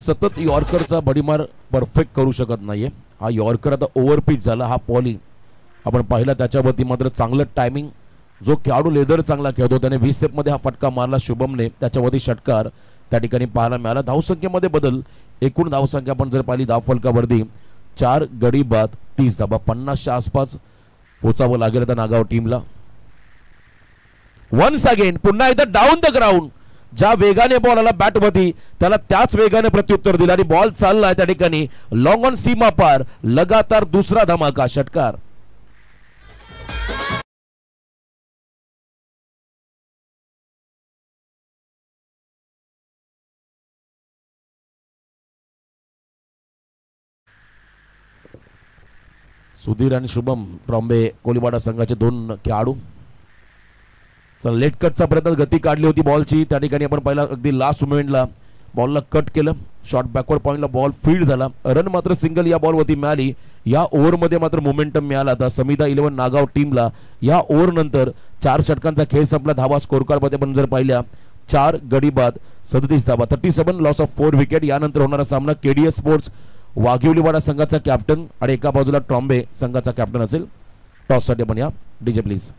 सतत यॉर्करचा बडीमार परफेक्ट करू शकत नाहीये. हा यॉर्कर आता ओव्हर पिच झाला. हा पॉली आपण पाहिला त्याच्यावरती मात्र चांगलं टायमिंग. जो खेळाडू लेदर चांगला खेळतो त्याने 20 स्टेपमध्ये हा फटका मारला शुभमने. त्याच्यावरती षटकार त्या ठिकाणी पाहायला मिळाला. धावसंख्येमध्ये बदल. एकूण धावसंख्या आपण जर पाहिली धावफलकावरती 4 गडी बाद 30 धाबा. 50च्या आसपास पोचावं लागेल आता नागाव टीमला. वन्स अगेन पुन्हा एकदा डाऊन द ग्राउंड. ज्या वेगाने बॉल आला बॅटवरती त्याला त्याच वेगाने प्रत्युत्तर दिलं आणि बॉल चाललाय त्या ठिकाणी लॉंग ऑन सीमा पार. लगातार दुसरा धमाका षटकार. सुधीर आणि शुभम ट्रॉम्बे कोलीवाडा संघाचे 2 खेळाडू. चला लेट कटचा प्रयत्न गती काढली होती बॉलची. त्या ठिकाणी आपण पाहिला अगदी लास्ट मोमेंटला बॉलला कट केलं. शॉर्ट बॅकवर्ड पॉइंटला बॉल फील्ड झाला. रन मात्र सिंगल या बॉलवरती मिळाली. या ओव्हरमध्ये मात्र मोमेंटम मिळाला आता समिधा 11 नागाव टीमला. या ओव्हर नंतर 4 षटकांचा खेळ संपला. धावा स्कोर कार्डमध्ये आपण जर पाहिल्या 4 गडी बाद 37 धावा. 37 लॉस ऑफ 4 विकेट. यानंतर होणारा सामना केडीएस स्पोर्ट्स वाघिवलीवाडा संघाचा कॅप्टन आणि एका बाजूला ट्रॉम्बे संघाचा कॅप्टन असेल. टॉस साठी आपण या डीजे प्लीज.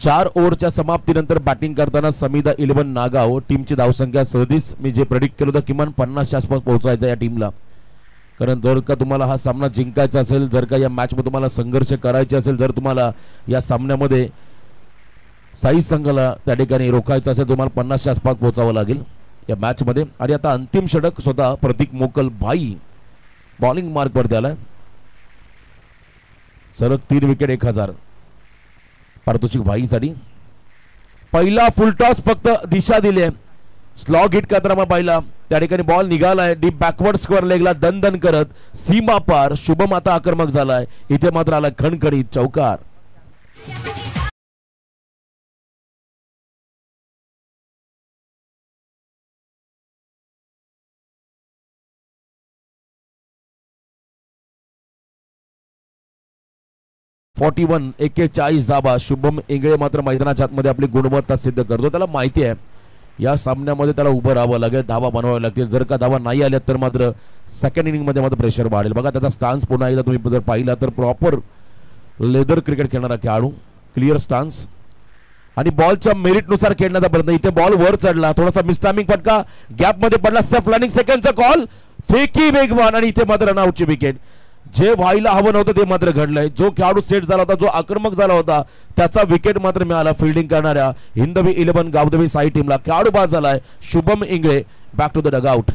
चार ओव्हरच्या समाप्तीनंतर बॅटिंग करताना समिधा 11 नागाव टीमची धावसंख्या 37. मी जे प्रेडिक्ट केलं होतं किमान 50च्या आसपास पोहोचायचं या टीमला. कारण जर का तुम्हाला हा सामना जिंकायचा असेल, जर का या मॅच मध्ये तुम्हाला संघर्ष करायचे असेल, जर तुम्हाला या सामन्यामध्ये साई संघाला त्या ठिकाणी रोखायचं असेल, तुम्हाला 50च्या आसपास पोहोचावं लागेल या मॅच मध्ये. आणि आता अंतिम षटक स्वतः प्रतीक मोकल भाई बॉलिंग मार्क वरती आलाय. सलग 3 विकेट 1000 पारितोषिक भाईसाठी. पहिला फुल टॉस फक्त दिशा दिली आहे. स्लॉग हिट करताना पाहिला त्या ठिकाणी बॉल निघालाय डीप बॅकवर्ड स्क्वेअर लेगला दन करत सीमा पार. शुभम आता आक्रमक झालाय. इथे मात्र आला खणखणीत चौकार. .41 41 धाबा. शुभम इंगळे मात्र मैदानाच्या आतमध्ये आपली गुणवत्ता सिद्ध करतो. त्याला माहिती आहे या सामन्यामध्ये त्याला उभं राहावं लागेल, धावा बनवाव्या लागतील. जर का धावा नाही आल्या तर मात्र सेकंड इनिंग मध्ये मात्र प्रेशर वाढेल. बघा त्याचा स्टान्स पुन्हा एकदा तुम्ही जर पाहिला तर प्रॉपर लेदर क्रिकेट खेळणारा खेळाडू, क्लिअर स्टान्स आणि बॉलच्या मेरिटनुसार खेळण्याचा प्रयत्न. इथे बॉल वर चढला, थोडासा मिसटायमिंग फटका गॅप मध्ये पडला. सेफ रनिंग सेकंडचा कॉल, फेकी वेगवान आणि इथे मात्र रनआउटची विकेट. जे व्हायला हवं नव्हतं ते मात्र घडलंय. जो खेळाडू सेट झाला होता, जो आक्रमक झाला होता, त्याचा विकेट मात्र मिळाला फिल्डिंग करणाऱ्या हिंदवी 11 गावदेवी साई टीमला. खेळाडू बाद झालाय Shubham Ingle. Back to the dugout.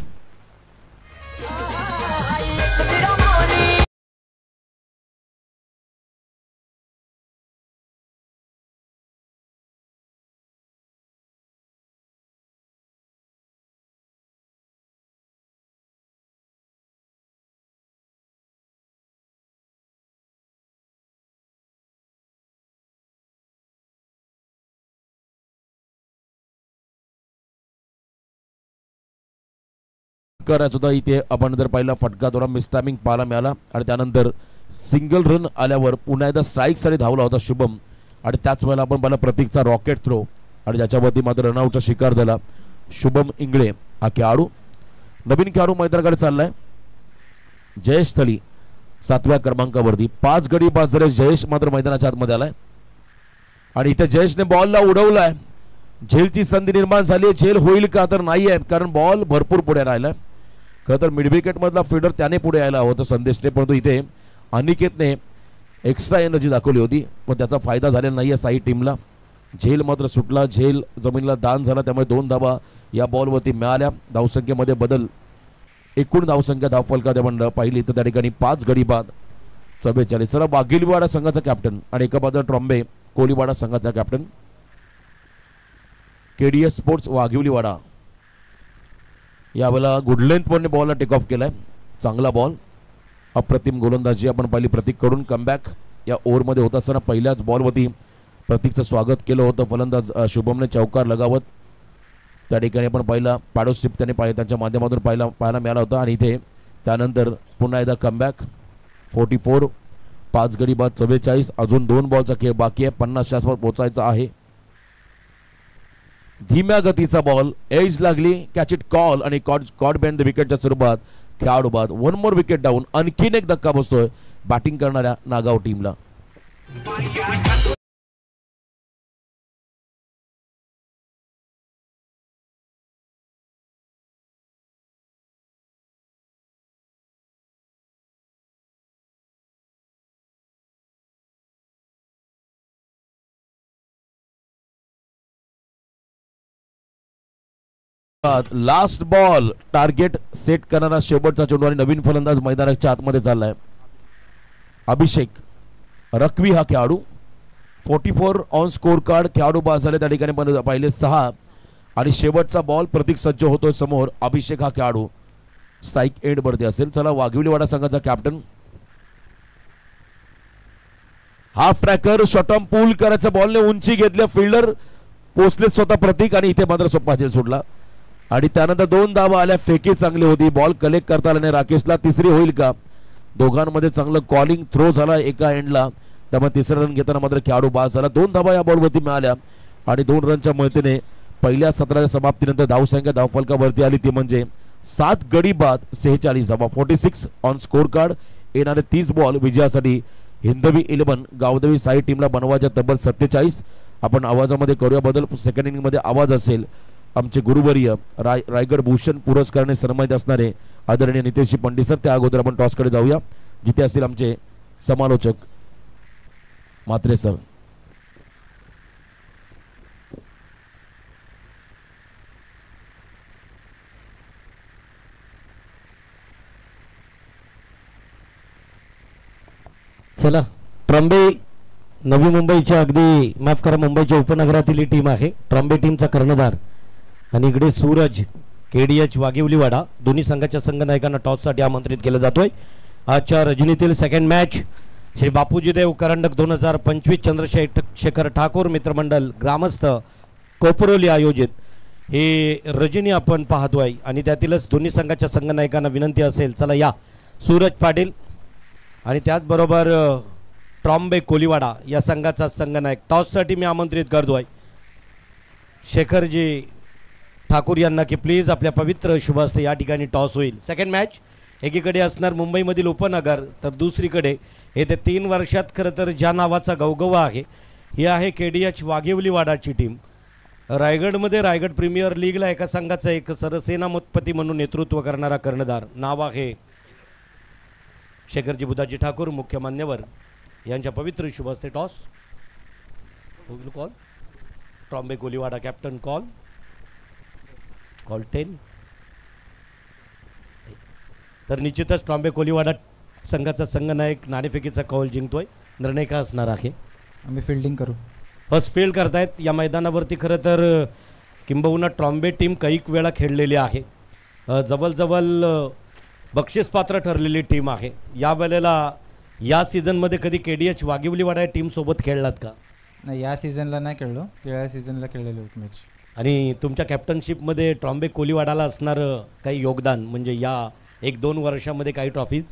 करायचं होता. इथे आपण जर पहिला फटका थोडा मिसटायमिंग पाहायला मिळाला आणि त्यानंतर सिंगल रन आल्यावर पुन्हा एकदा स्ट्राईकसाठी धावला होता शुभम. आणि त्याच वेळेला आपण पाहिला प्रतीकचा रॉकेट थ्रो आणि ज्याच्यावरती मात्र रनआउटचा शिकार झाला शुभम इंगळे हा खेळाडू. नवीन खेळाडू मैदानाकडे चाललाय जयेश थली 7व्या क्रमांकावरती. 5 गडी बाद झाले. जयेश मात्र मैदानाच्या आतमध्ये आलाय आणि इथे जयेशने बॉलला उडवलाय. झेलची संधी निर्माण झाली. झेल होईल का तर नाही आहे, कारण बॉल भरपूर पुढे राहिलाय. खरं तर मिड विकेट मधला फिल्डर त्याने पुढे यायला हवं संदेशने, परंतु इथे अनिकेतने एक्स्ट्रा एनर्जी दाखवली होती, पण त्याचा फायदा झालेला नाहीये साई टीमला. झेल मात्र सुटला. झेल जमिनीला दान झाला, त्यामुळे 2 धावा या बॉलवरती मिळाल्या. धावसंख्येमध्ये बदल. एकूण धावसंख्या धावफलकात आपण पाहिली तर त्या ठिकाणी 5 गडी बाद 44. चला वाघिलवाडा संघाचा कॅप्टन आणि एका बाजूला ट्रॉम्बे कोलीवाडा संघाचा कॅप्टन. केडीएस स्पोर्ट्स वाघिवलीवाडा यावेळेला गुड लेंथ पण बॉलला टेक ऑफ केलाय. चांगला बॉल, अप्रतिम गोलंदाजी आपण पाहिली प्रतीक कडून. कमबॅक या ओव्हरमध्ये होत असताना पहिल्याच बॉलवरती प्रतीकचं स्वागत केलं होतं फलंदाज शुभमने चौकार लगावत. त्या ठिकाणी आपण पहिला पॅडो स्लिप त्यांच्या माध्यमातून पाहायला मिळाला होता. आणि इथे त्यानंतर पुन्हा एकदा कमबॅक 44. 5 गडी बाद 44. अजून 2 बॉलचा खेळ बाकी आहे. 50च्या आसपास पोहोचायचा आहे. धीम्या गतीचा बॉल, एज लागली, कॅच इट कॉल आणि कॉड बँड विकेटच्या स्वरूपात खेळाडू बाद. 1 मोर विकेट डाऊन. आणखीन एक धक्का बसतोय बॅटिंग करणाऱ्या नागाव टीमला. लास्ट बॉल टार्गेट सेट करणारा शेवटचा चेंडू आणि नवीन फलंदाज मैदानाच्या आतमध्ये चाललाय अभिषेक रखवी हा खेळाडू. 44 ऑन स्कोर कार्ड. खेळाडू बाद झाले. त्या ठिकाणी पाहिले 6 आणि शेवटचा बॉल प्रतीक सज्ज होतोय समोर. अभिषेक हा खेळाडू स्ट्राईक एंड वरती असेल. चला वाघिवलीवाडा संघाचा कॅप्टन. हाफ ट्रॅकर शॉटम पूल करायचा बॉलने उंची घेतली. फिल्डर पोचले स्वतः प्रतीक आणि इथे मात्र सोपा झेल सोडला आणि त्यानंतर 2 धावा आल्या. फेकी चांगली होती. बॉल कलेक्ट करता आला नाही राकेशला. तिसरी होईल का? दोघांमध्ये चांगलं कॉलिंग थ्रो झाला एका एंडला, त्यामुळे तिसरा रन घेताना मात्र खेळाडू बाद झाला. 2 धावा या बॉलवरती मिळाल्या आणि 2 रनच्या मदतीने पहिल्या सत्राच्या समाप्तीनंतर धावसंख्या धावफलकावरती आली ती म्हणजे 7 गडी बाद 46 धावा. 46 ऑन स्कोर कार्ड. येणारे 30 बॉल विजयासाठी हिंदवी 11 गावदेवी साई टीमला बनवायच्या तब्बल 47. आपण आवाजामध्ये करूया बदल. सेकंड इनिंग मध्ये आवाज असेल आमचे गुरुवर्य रायगड भूषण पुरस्काराने सन्मानित असणारे आदरणीय नितेशजी पंडित सर. त्या अगोदर आपण टॉसकडे जाऊया जिथे असतील आमचे समालोचक म्हात्रे सर. चला ट्रॉम्बे नवी मुंबईच्या अगदी माफ करा मुंबईच्या उपनगरातील ही टीम आहे. ट्रॉम्बे टीमचा कर्णधार आणि इकडे सूरज केडीएच वाघिवलीवाडा. दोन्ही संघाच्या संघनायकांना टॉससाठी आमंत्रित केलं जातोय. आजच्या रजनीतील सेकंड मॅच श्री बापूजी देव करंडक 2025 चंद्रशेखर ठाकूर मित्रमंडळ ग्रामस्थ कोपरोली आयोजित हे रजनी आपण पाहतोय आणि त्यातीलच दोन्ही संघाच्या संघनायकांना विनंती असेल चला या सूरज पाटील आणि त्याचबरोबर ट्रॉम्बे कोलीवाडा या संघाचा संघनायक टॉससाठी मी आमंत्रित करतोय शेखरजी ठाकूर यांना की प्लीज आपल्या पवित्र शुभ हस्ते या ठिकाणी टॉस होईल. सेकंड मॅच एकीकडे असणार मुंबईमधील उपनगर तर दुसरीकडे येत्या 3 वर्षात खरं तर ज्या नावाचा गवगवा आहे ही आहे KDH वाघिवलीवाडाची टीम. रायगडमध्ये रायगड प्रीमियर लीगला एका संघाचा एक सरसेनापती म्हणून नेतृत्व करणारा कर्णधार. नाव आहे शेखरजी बुधाजी ठाकूर, मुख्य मान्यवर यांच्या पवित्र शुभ हस्ते toss. Call Trombay Koliwada captain call 10. तर निश्चितच ट्रॉम्बे कोलीवाडा संघाचा संघनायक नाणेफेकीचा कौल जिंकतोय. निर्णय का असणार आहे? आम्ही फिल्डिंग करू. फर्स्ट फील्ड करतायत या मैदानावरती. खरं तर किंबहुना ट्रॉम्बे टीम कैक वेळा खेळलेली आहे. जवळजवळ बक्षीसपात्र ठरलेली टीम आहे. यावेळेला या सीझनमध्ये कधी KDH वाघिवलीवाडा या टीमसोबत खेळलात का? नाही, या सीझनला नाही खेळलो, गेल्या सीझनला खेळलेलो होतो मॅच. आणि तुमच्या कॅप्टनशिपमध्ये ट्रॉम्बे कोलीवाडाला असणारं काही योगदान, म्हणजे या 1-2 वर्षामध्ये काही ट्रॉफीज?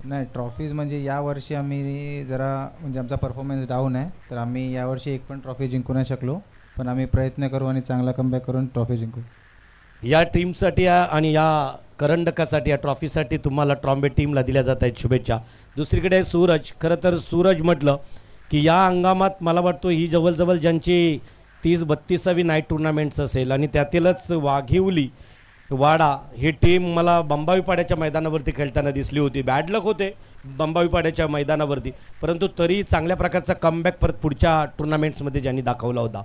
नाही, ट्रॉफीज म्हणजे यावर्षी आम्ही जरा म्हणजे आमचा परफॉर्मन्स डाऊन आहे, तर आम्ही यावर्षी एक पण ट्रॉफी जिंकू नाही शकलो. पण आम्ही प्रयत्न करू आणि चांगला कमबॅक करून ट्रॉफी जिंकू. या टीमसाठी आणि या करंडकासाठी, या ट्रॉफीसाठी तुम्हाला ट्रॉम्बे टीमला दिल्या जात आहेत शुभेच्छा. दुसरीकडे सूरज. खरं तर सूरज म्हटलं की या हंगामात मला वाटतं ही जवळजवळ ज्यांची 30-32वी नाईट टुर्नामेंट्स असेल आणि त्यातीलच वाघिवली वाडा ही टीम मला बंबावीपाड्याच्या मैदानावरती खेळताना दिसली होती. बॅड लक होते बंबावीपाड्याच्या मैदानावरती, परंतु तरी चांगल्या प्रकारचा कमबॅक परत पुढच्या टुर्नामेंट्समध्ये ज्यांनी दाखवला होता.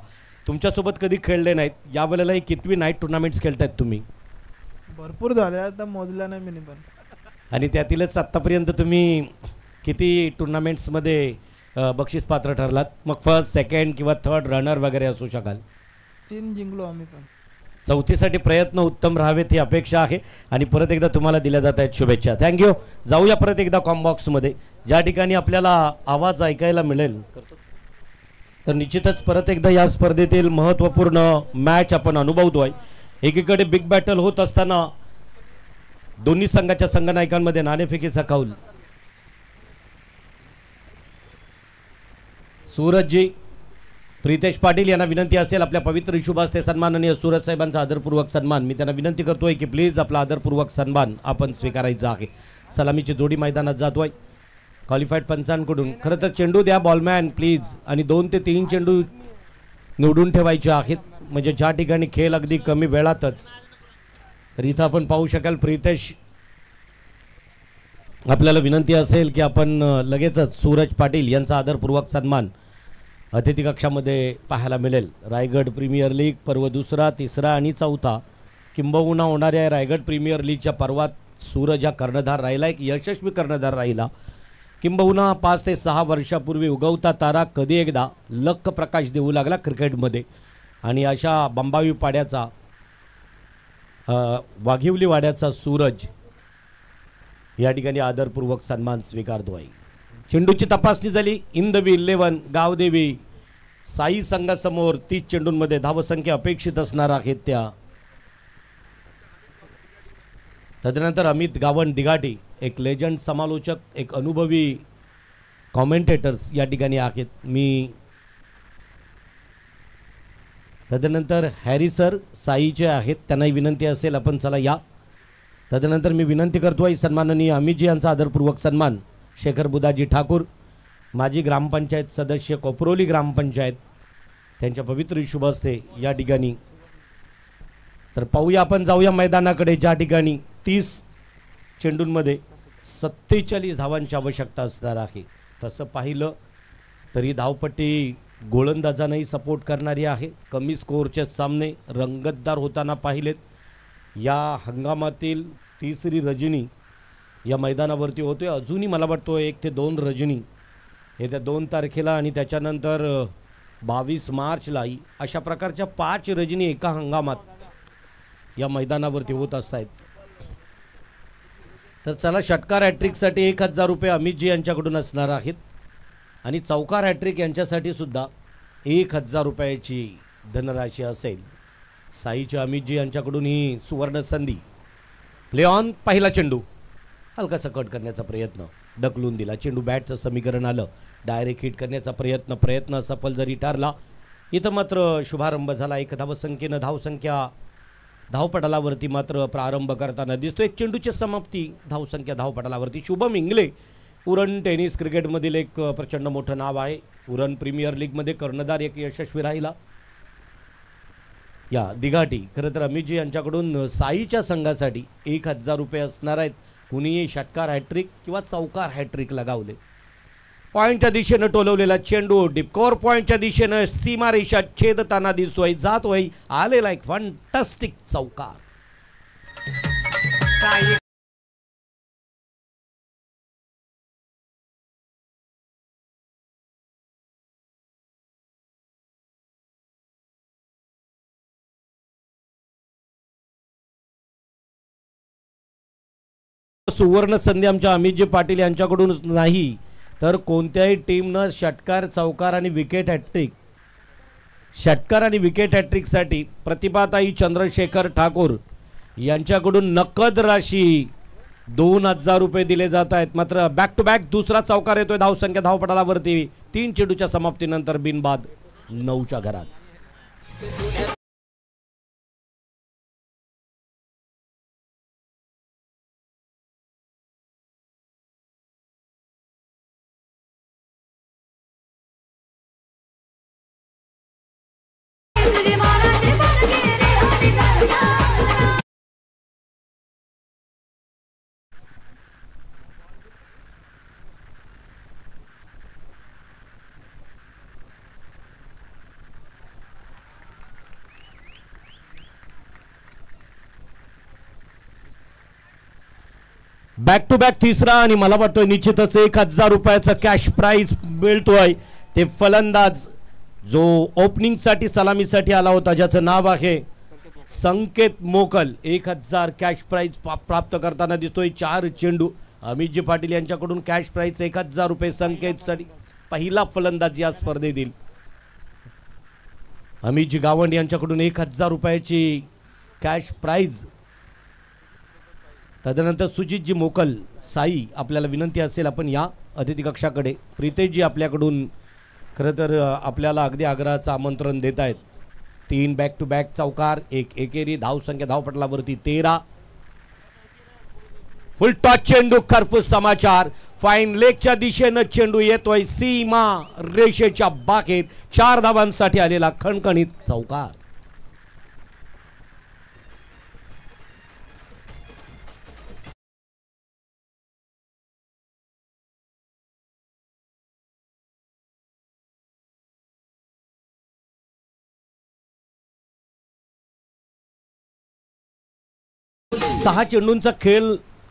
तुमच्यासोबत कधी खेळले नाहीत, यावेळेला ही कितवी नाईट टुर्नामेंट्स खेळतायत तुम्ही? भरपूर झाले, आता मोजल्या नाही मी पण. आणि त्यातीलच आत्तापर्यंत तुम्ही किती टुर्नामेंट्समध्ये बक्षीसपात्र ठरलात? मग फर्स्ट, सेकंड किंवा थर्ड रनर वगैरे असू शकाल? 3 जिंकलो आम्ही पण. चौथीसाठी प्रयत्न उत्तम राहावेत ही अपेक्षा आहे आणि परत एकदा तुम्हाला दिल्या जात आहेत शुभेच्छा. थँक्यू. जाऊया परत एकदा कॉम्बॉक्समध्ये, ज्या ठिकाणी आपल्याला आवाज ऐकायला मिळेल. तर निश्चितच परत एकदा या स्पर्धेतील महत्त्वपूर्ण मॅच आपण अनुभवतोय. एकीकडे बिग बॅटल होत असताना दोन्ही संघाच्या संघनायकांमध्ये नाणेफेकीचा कौल. सूरजजी, प्रितेश पाटील यांना विनंती असेल आपल्या पवित्र शुभ हस्ते सन्माननीय सूरज साहेबांचा आदरपूर्वक सन्मान. मी त्यांना विनंती करतोय की प्लीज आपला आदरपूर्वक सन्मान आपण स्वीकारायचा आहे. सलामीची जोडी मैदानात जातोय क्वालिफाईड पंचांकडून. खरं तर चेंडू द्या बॉलमॅन प्लीज, आणि 2 ते 3 चेंडू निवडून ठेवायचे आहेत, म्हणजे ज्या ठिकाणी खेळ अगदी कमी वेळातच. तर इथं आपण पाहू शकाल प्रितेश, आपल्याला विनंती असेल की आपण लगेचच सूरज पाटील यांचा आदरपूर्वक सन्मान अतिथी कक्षामध्ये पाहायला मिळेल. रायगड प्रीमियर लीग पर्व 2, 3 आणि 4 किंबहुना होणाऱ्या रायगड प्रीमियर लीगच्या पर्वात सूरज हा कर्णधार राहिला, एक यशस्वी कर्णधार राहिला. किंबहुना 5 ते 6 वर्षापूर्वी उगवता तारा कधी एकदा लख प्रकाश देऊ लागला क्रिकेटमध्ये, आणि अशा बंबावी पाड्याचा वाघिवली वाड्याचा सूरज या ठिकाणी आदरपूर्वक सन्मान स्वीकारतो आहे. चेंडूची तपासणी झाली. इंदवी 11 गावदेवी साई संघासमोर 30 चेंडूंमध्ये धावसंख्या अपेक्षित असणार आहेत त्या. तदनंतर अमित गावण दिघाटी, एक लेजंड समालोचक, एक अनुभवी कॉमेंटेटर्स या ठिकाणी आहेत. तदनंतर हॅरी सर साईचे आहेत, त्यांनाही विनंती असेल आपण चला या. तदनंतर मी विनंती करतोय सन्माननीय अमितजी यांचा आदरपूर्वक सन्मान. शेखर बुधाजी ठाकूर, माजी ग्रामपंचायत सदस्य कोपरोली ग्रामपंचायत, त्यांच्या पवित्र शुभ हस्ते या ठिकाणी. तर पाहूया आपण, जाऊया मैदानाकडे, ज्या ठिकाणी 30 चेंडूंमध्ये 47 धावांची आवश्यकता असणार आहे. तसं पाहिलं तरी धावपट्टी गोलंदाजांनाही सपोर्ट करणारी आहे. कमी स्कोअरचे सामने रंगतदार होताना पाहिलेत. या हंगामातील 3री रजनी या मैदानावरती होते. अजूनही मला वाटतो 1 ते 2 रजनी येत्या 2 तारखेला आणि त्याच्यानंतर 22 मार्चलाही अशा प्रकारच्या 5 रजनी एका हंगामात या मैदानावरती होत असतात. तर चला, षटकार हॅट्रिकसाठी 1000 रुपये अमितजी यांच्याकडून असणार आहेत, आणि चौकार हॅट्रिक यांच्यासाठी सुद्धा 1000 रुपयाची धनराशी असेल. साईच्या अमितजी यांच्याकडून ही सुवर्ण संधी. Play on. पहिला चेंडू हलकासा कट करण्याचा प्रयत्न, ढकलून दिला. चेंडू बॅटचं समीकरण आलं, डायरेक्ट हिट करण्याचा प्रयत्न सफल जरी ठरला. इथं मात्र शुभारंभ झाला. 1 धावसंख्येनं धावसंख्या धावपटलावरती मात्र प्रारंभ करताना दिसतो. 1 चेंडूची समाप्ती, धावसंख्या धावपटलावरती. शुभम इंगले उरण टेनिस क्रिकेटमधील एक प्रचंड मोठं नाव आहे. उरण प्रीमियर लीगमध्ये कर्णधार एक यशस्वी राहिला या दिघाटी. खरं तर अमितजी यांच्याकडून साईच्या संघासाठी 1000 रुपये असणार आहेत. कुणीही षटकार हॅट्रिक किंवा चौकार हॅट्रिक लगावले. पॉईंटच्या दिशेनं टोलवलेला चेंडू डिपकोर पॉईंटच्या दिशेनं सीमारेषा छेदताना दिसतोय, जातोय, आलेला एक फंटास्टिक चौकार. सुवर्ण संधी आमच्या अमितजी पाटील यांच्याकडून नाही तर कोणत्याही टीमनं षटकार चौकार आणि विकेट हॅट्रिक षटकार आणि विकेट हॅट्रिकसाठी प्रतिभाताई चंद्रशेखर ठाकूर यांच्याकडून नकद राशी 2000 रुपये दिले जात आहेत. मात्र बॅक टू बॅक दुसरा चौकार येतोय धावसंख्या धावपटालावरती 3 चेंडूच्या समाप्तीनंतर बिनबाद 9च्या घरात. बॅक टू बॅक तिसरा आणि मला वाटतं निश्चितच 1000 रुपयाचं कॅश प्राइज मिळतोय. ते फलंदाज जो ओपनिंग साठी सलामीसाठी आला होता ज्याचं नाव आहे संकेत मोकल 1000 कॅश प्राइज प्राप्त करताना दिसतोय. 4 चेंडू अमितजी पाटील यांच्याकडून कॅश प्राइज 1000 रुपये संकेतसाठी पहिला फलंदाज या स्पर्धेतील. अमितजी गावंड यांच्याकडून 1000 रुपयाची कॅश प्राइज. तदनंतर सुजितजी मोकल साई आपल्याला विनंती असेल आपण या अतिथी कक्षाकडे. प्रितेशजी आपल्याकडून खरं तर आपल्याला अगदी आग्रहाचं आमंत्रण देत आहेत. 3 बॅक टू बॅक चौकार, 1 एकेरी, धावसंख्या धावपटलावरती 13. फुल टॉच चेंडू, खरपूस समाचार. फाईन लेगच्या दिशेनं चेंडू येतोय सीमा रेषेच्या बागेत. 4 धावांसाठी आलेला खणखणीत चौकार. सहा चेंडूंचा खेळ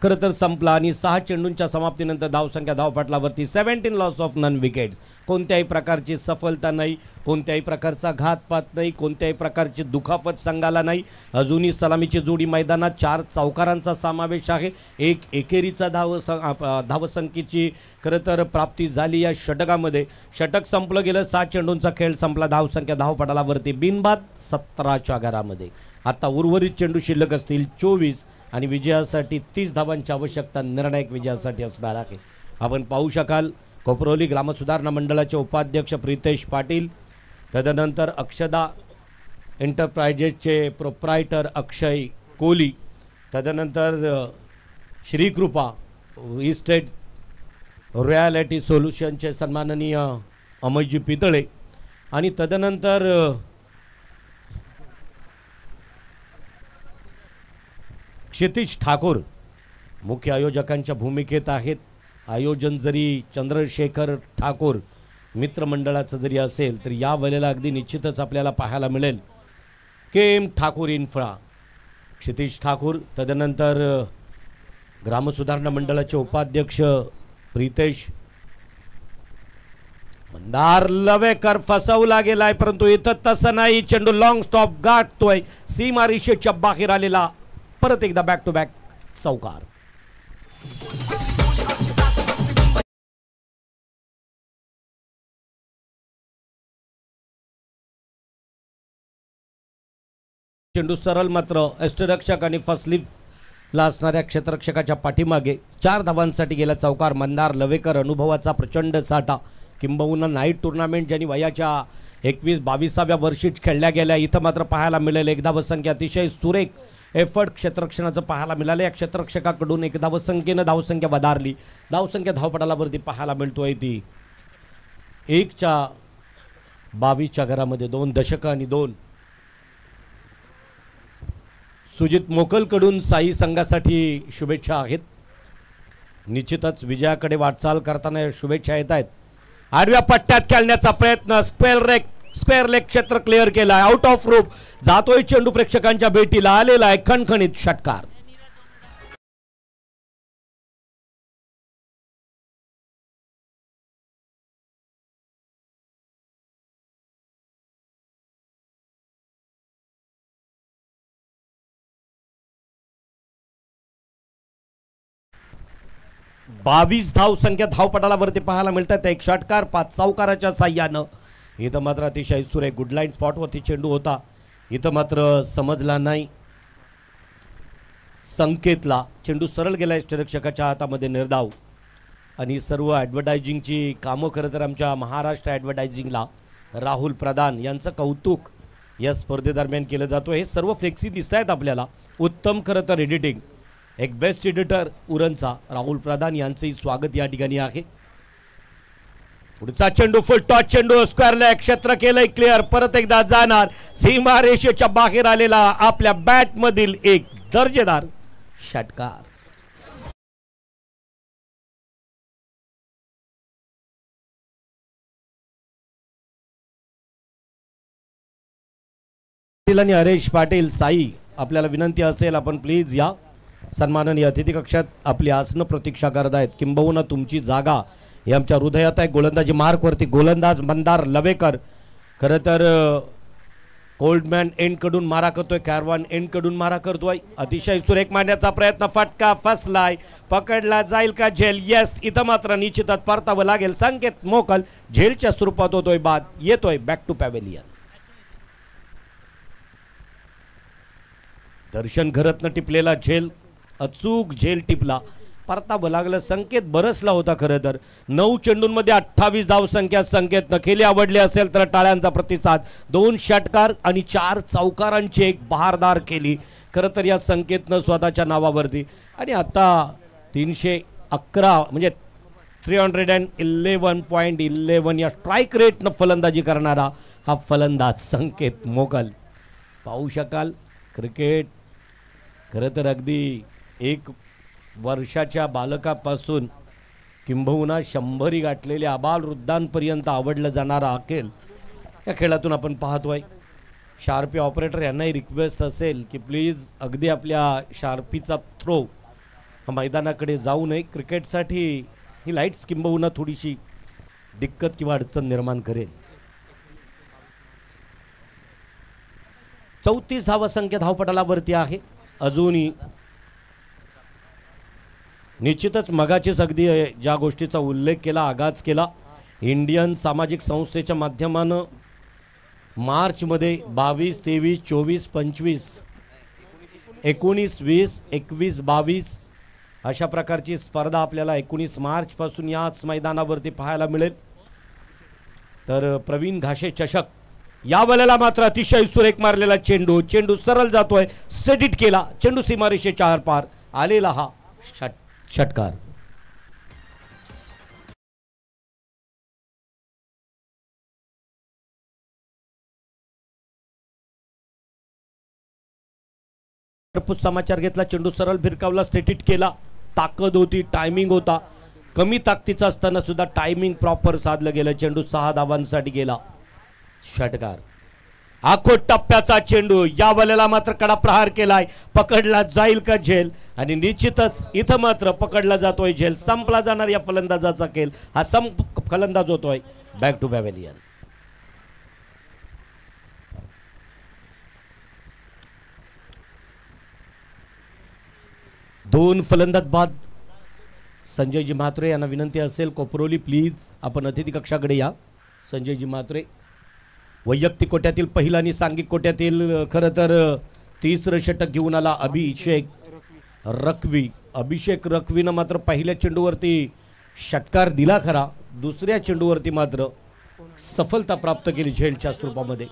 खरं तर संपला आणि 6 चेंडूंच्या समाप्तीनंतर धावसंख्या धावपटलावरती 17 लॉस ऑफ नन विकेट्स. कोणत्याही प्रकारची सफलता नाही, कोणत्याही प्रकारचा घातपात नाही, कोणत्याही प्रकारची दुखापत संघाला नाही. अजूनही सलामीची जोडी मैदानात. 4 चौकारांचा समावेश आहे. 1 एकेरीचा धावसंख्येची खरं तर प्राप्ती झाली या षटकामध्ये. षटक संपलं गेलं, 7 चेंडूंचा खेळ संपला. धावसंख्या धावपटालावरती बिनबाद 17च्या घरामध्ये. आता उर्वरित चेंडू शिल्लक असतील 24 आणि विजयासाठी 30 धावांची आवश्यकता निर्णायक विजयासाठी असणार आहे. आपण पाहू शकाल कोपरोली ग्रामसुधारणा मंडळाचे उपाध्यक्ष प्रितेश पाटील, तदनंतर अक्षदा एंटरप्राइजेसचे प्रोप्रायटर अक्षय कोली, तदनंतर श्रीकृपा इस्टेट रॉयल्टी सोल्युशनचे सन्माननीय अमयजी पितळे आणि तदनंतर क्षितिज ठाकूर मुख्य आयोजकांच्या भूमिकेत आहेत. आयोजन जरी चंद्रशेखर ठाकूर मित्रमंडळाचं जरी असेल तर या वेळेला अगदी निश्चितच आपल्याला पाहायला मिळेल केम ठाकूर इन्फ्रा, क्षितिज ठाकूर, तदनंतर ग्रामसुधारणा मंडळाचे उपाध्यक्ष प्रितेश. मंदार लवेकर फसवला गेलाय परंतु इथं तसं नाही. चेंडू लॉंग स्टॉप गाठतोय सीमा रेषेच्या बाहेर आलेला. परत एकदा बॅक टू बॅक चौकार. चेंडू सरळ मात्र अष्टरक्षक आणि फसलीला असणाऱ्या क्षेत्ररक्षकाच्या पाठीमागे 4 धावांसाठी गेला चौकार. मंदार लवेकर अनुभवाचा प्रचंड साठा, किंबहुना नाईट टुर्नामेंट ज्यांनी वयाच्या 21-22व्या वर्षीच खेळल्या गेल्या. इथं मात्र पाहायला मिळेल एक धावसंख्या अतिशय सुरेख एफर्ट क्षेत्ररक्षणाचं पाहायला मिळालं. या क्षेत्ररक्षकाकडून एक धावसंख्येनं धावसंख्या वधारली. धावसंख्या धावपटालावरती पाहायला मिळतोय ती 1/22च्या घरामध्ये 2 दशक आणि 2. सुजित मोकलकडून साई संघासाठी शुभेच्छा आहेत. निश्चितच विजयाकडे वाटचाल करताना शुभेच्छा येत आहेत. आडव्या पट्ट्यात खेळण्याचा प्रयत्न, स्क्वेअर लेग क्षेत्र क्लिअर केला. आउट ऑफ रूप जातोय चेंडू, प्रेक्षकांच्या भेटीला आलेला आहे. खणखणीत षटकार. बावीस धाव संख्या धावपटालावरती पाहायला मिळतात. एक षटकार 5 चौकाराच्या साह्यानं. इथं मात्र अतिशय सुरेख गुड लाईन स्पॉटवरती चेंडू होता. इथं मात्र समजला नाही संकेतला. चेंडू सरळ गेला क्षेत्ररक्षकाच्या हातामध्ये. निर्धाव. आणि सर्व ॲडव्हर्टायझिंगची कामं खरं तर आमच्या महाराष्ट्र ॲडव्हर्टायझिंगला राहुल प्रधान यांचं कौतुक या स्पर्धेदरम्यान केलं जातं. हे सर्व फ्लेक्सी दिसत आहेत आपल्याला. उत्तम खरं तर एडिटिंग. एक बेस्ट एडिटर उरणचा राहुल प्रधान यांचंही स्वागत या ठिकाणी आहे. पुढचा चेंडू फुल टॉच चेंडू, स्क्वेअरला क्षेत्र केलंय क्लिअर. परत एकदा जाणार. सीमा रेषेच्या बाहेर आलेला आपल्या बॅट मधील एक दर्जेदार षटकार. आणि हरेश पाटील साई, आपल्याला विनंती असेल आपण प्लीज या. सन्माननीय अतिथी कक्षात आपली आसनं प्रतीक्षा करत आहेत. किंबहुना तुमची जागा हे आमच्या हृदयात आहे. गोलंदाजी मार्कवरती गोलंदाज मंदार लवेकर खरं तर कोल्डमॅन एंडकडून मारा करतोय. कॅरवान एंडकडून मारा करतोय. अतिशय सुरेख मारण्याचा प्रयत्न. फटका फसलाय. पकडला जाईल का झेल? येस. इथं मात्र निश्चितच परतावं लागेल. संकेत मोकल झेलच्या स्वरूपात होतोय. बाद येतोय बॅक टू पॅव्हेलियन. दर्शन घरतनं टिपलेला झेल, अचूक झेल टिपला. परतावं लागलं. संकेत बरसला होता खरं तर. 9 चेंडूंमध्ये 28 धावसंख्या संकेतनं केली. आवडले असेल तर टाळ्यांचा प्रतिसाद. 2 षटकार आणि 4 चौकारांची एक बहारदार केली खरं तर या संकेतनं स्वतःच्या नावावरती. आणि आता 311 म्हणजे 311.11 या स्ट्राईक रेटनं फलंदाजी करणारा हा फलंदाज संकेत मोकल. पाहू शकाल क्रिकेट खरं तर अगदी 1 वर्षाच्या बालकापासून किंबहुना 100 गाठलेल्या आबालवृद्धांपर्यंत आवडलं जाणारा हा खेळ या खेळातून आपण पाहतोय. शार्पी ऑपरेटर यांनाही रिक्वेस्ट असेल की प्लीज अगदी आपल्या शार्पीचा थ्रो हा मैदानाकडे जाऊ नये. क्रिकेटसाठी ही लाईट्स किंबहुना थोडीशी दिक्कत किंवा अडचण निर्माण करेल. 34 धावसंख्या धावपटालावरती आहे अजूनही. निश्चितच मगाचीच अगदी ज्या गोष्टीचा उल्लेख केला, आगाज केला, इंडियन सामाजिक संस्थेच्या माध्यमानं मार्चमध्ये 22, 23, 24, 25, 19, 20, 21, 22 अशा प्रकारची स्पर्धा आपल्याला 19 मार्चपासून याच मैदानावरती पाहायला मिळेल. तर प्रवीण घाशे चषक या वेळेला मात्र अतिशय सुरेख मारलेला चेंडू. चेंडू सरळ जातोय. स्टेडिट केला. चेंडू सीमारेषेच्या आरपार आलेला हा षटकार. समाचार घेतला. चेंडू सरळ भिरकावला. स्टेटिट केला. ताकद होती, टायमिंग होता. कमी ताकदीचा असताना सुद्धा टायमिंग प्रॉपर साधलं गेलं. चेंडू 6 धावांसाठी गेला. षटकार. आखो टप्प्याचा चेंडू. या वेळेला मात्र कडा प्रहार केलाय. पकडला जाईल का झेल? आणि निश्चितच इथं मात्र पकडला जातोय झेल. संपला जाणार या फलंदाजाचा खेळ. हा फलंदाज होतोय बॅक टू पॅव्हेलियन. दोन फलंदाज बाद. संजयजी म्हात्रे यांना विनंती असेल कोपरोली प्लीज आपण अतिथी कक्षाकडे या. संजयजी म्हात्रे वैयक्तिक कोट्यातील पहिला आणि सांघिक कोट्यातील खरं तर 30 षटक घेऊन आला अभिषेक रखवी. अभिषेक रखवीनं मात्र पहिल्या चेंडूवरती षटकार दिला खरा. दुसऱ्या चेंडूवरती मात्र सफलता प्राप्त केली झेलच्या स्वरूपामध्ये.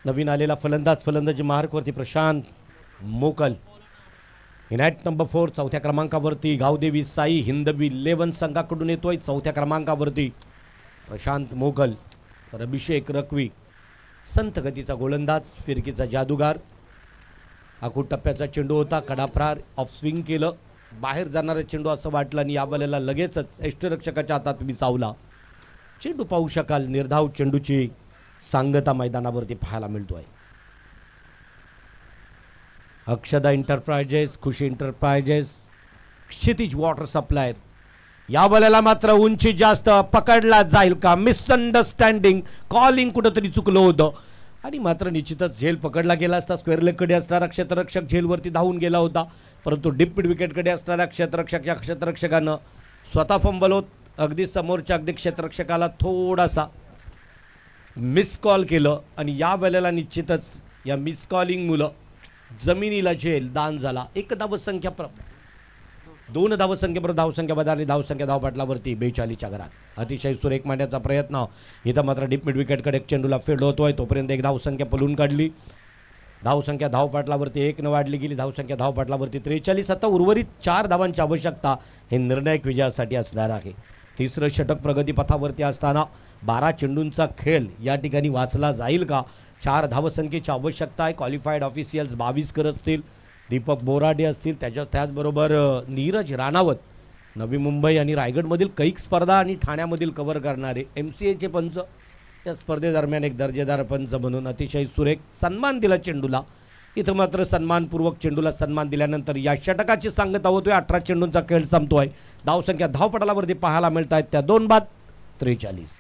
नवीन आलेला फलंदाजी मार्कवरती प्रशांत मोकल. इनॅट नंबर 4 चौथ्या क्रमांकावरती गावदेवी साई हिंदवी 11 संघाकडून येतोय. चौथ्या क्रमांकावरती प्रशांत मोकल. तर अभिषेक रखवी संत गतीचा गोलंदाज, फिरकीचा जादूगार. आखूड टप्प्याचा चेंडू होता, कडाप्रहार ऑफ स्विंग केलं, बाहेर जाणारा चेंडू असं वाटलं आणि यावेळेला लगेचच यष्टीरक्षकाच्या हातात विसावला. चेंडू पाहू शकाल, निर्धाव चेंडूची सांगता मैदानावरती पाहायला मिळतोय. अक्षदा एंटरप्राइजेस, खुशी एंटरप्राइजेस, क्षितिज वॉटर सप्लायर. यावेळेला मात्र उंची जास्त, पकडला जाईल का? मिसअंडरस्टँडिंग, कॉलिंग कुठंतरी चुकलं होतं आणि मात्र निश्चितच झेल पकडला गेला असता. स्क्वेअर लेगकडे असणारा क्षेत्ररक्षक झेलवरती धावून गेला होता, परंतु डीप मिड विकेटकडे असणाऱ्या क्षेत्ररक्षक, या क्षेत्ररक्षकानं स्वतः फंबल होत अगदी समोरच्या अगदी क्षेत्ररक्षकाला थोडासा मिस कॉल केलं आणि या वेळेला निश्चितच या मिस कॉलिंग मुलं जमिनीला झेल दान झाला. 1 धावसंख्या 2 धावसंख्येबरोबर धावसंख्या बदलली. धावसंख्या धावपाटलावरती 42च्या घरात. अतिशय सुरेख मांडण्याचा प्रयत्न. इथं मात्र डीप मिड विकेटकडे चेंडूला फील्ड होतोय, तोपर्यंत 1 धावसंख्या पलून काढली. धावसंख्या धावपाटलावरती 1 न वाढली गेली. धावसंख्या धावपाटलावरती 43. आता उर्वरित 4 धावांची आवश्यकता हे निर्णायक विजयासाठी असणार आहे. तिसरं षटक प्रगतीपथावरती असताना 12 चेंडूंचा खेळ या ठिकाणी वाचला जाईल का? 4 धावसंख्येची आवश्यकता आहे. क्वालिफाईड ऑफिशियल्स 22 करत असतील, दीपक बोराडे असतील, त्याचबरोबर नीरज राणावत, नवी मुंबई आणि रायगडमधील कैक स्पर्धा आणि ठाण्यामधील कव्हर करणारे MCAचे पंच या स्पर्धेदरम्यान एक दर्जेदार पंच म्हणून अतिशय सुरेख सन्मान दिला चेंडूला. इथं मात्र सन्मानपूर्वक चेंडूला सन्मान दिल्यानंतर या षटकाची सांगता होतोय. 18 चेंडूंचा खेळ संपतोय. धावसंख्या धावपटालावरती पाहायला मिळत आहेत त्या 2 बाद 43.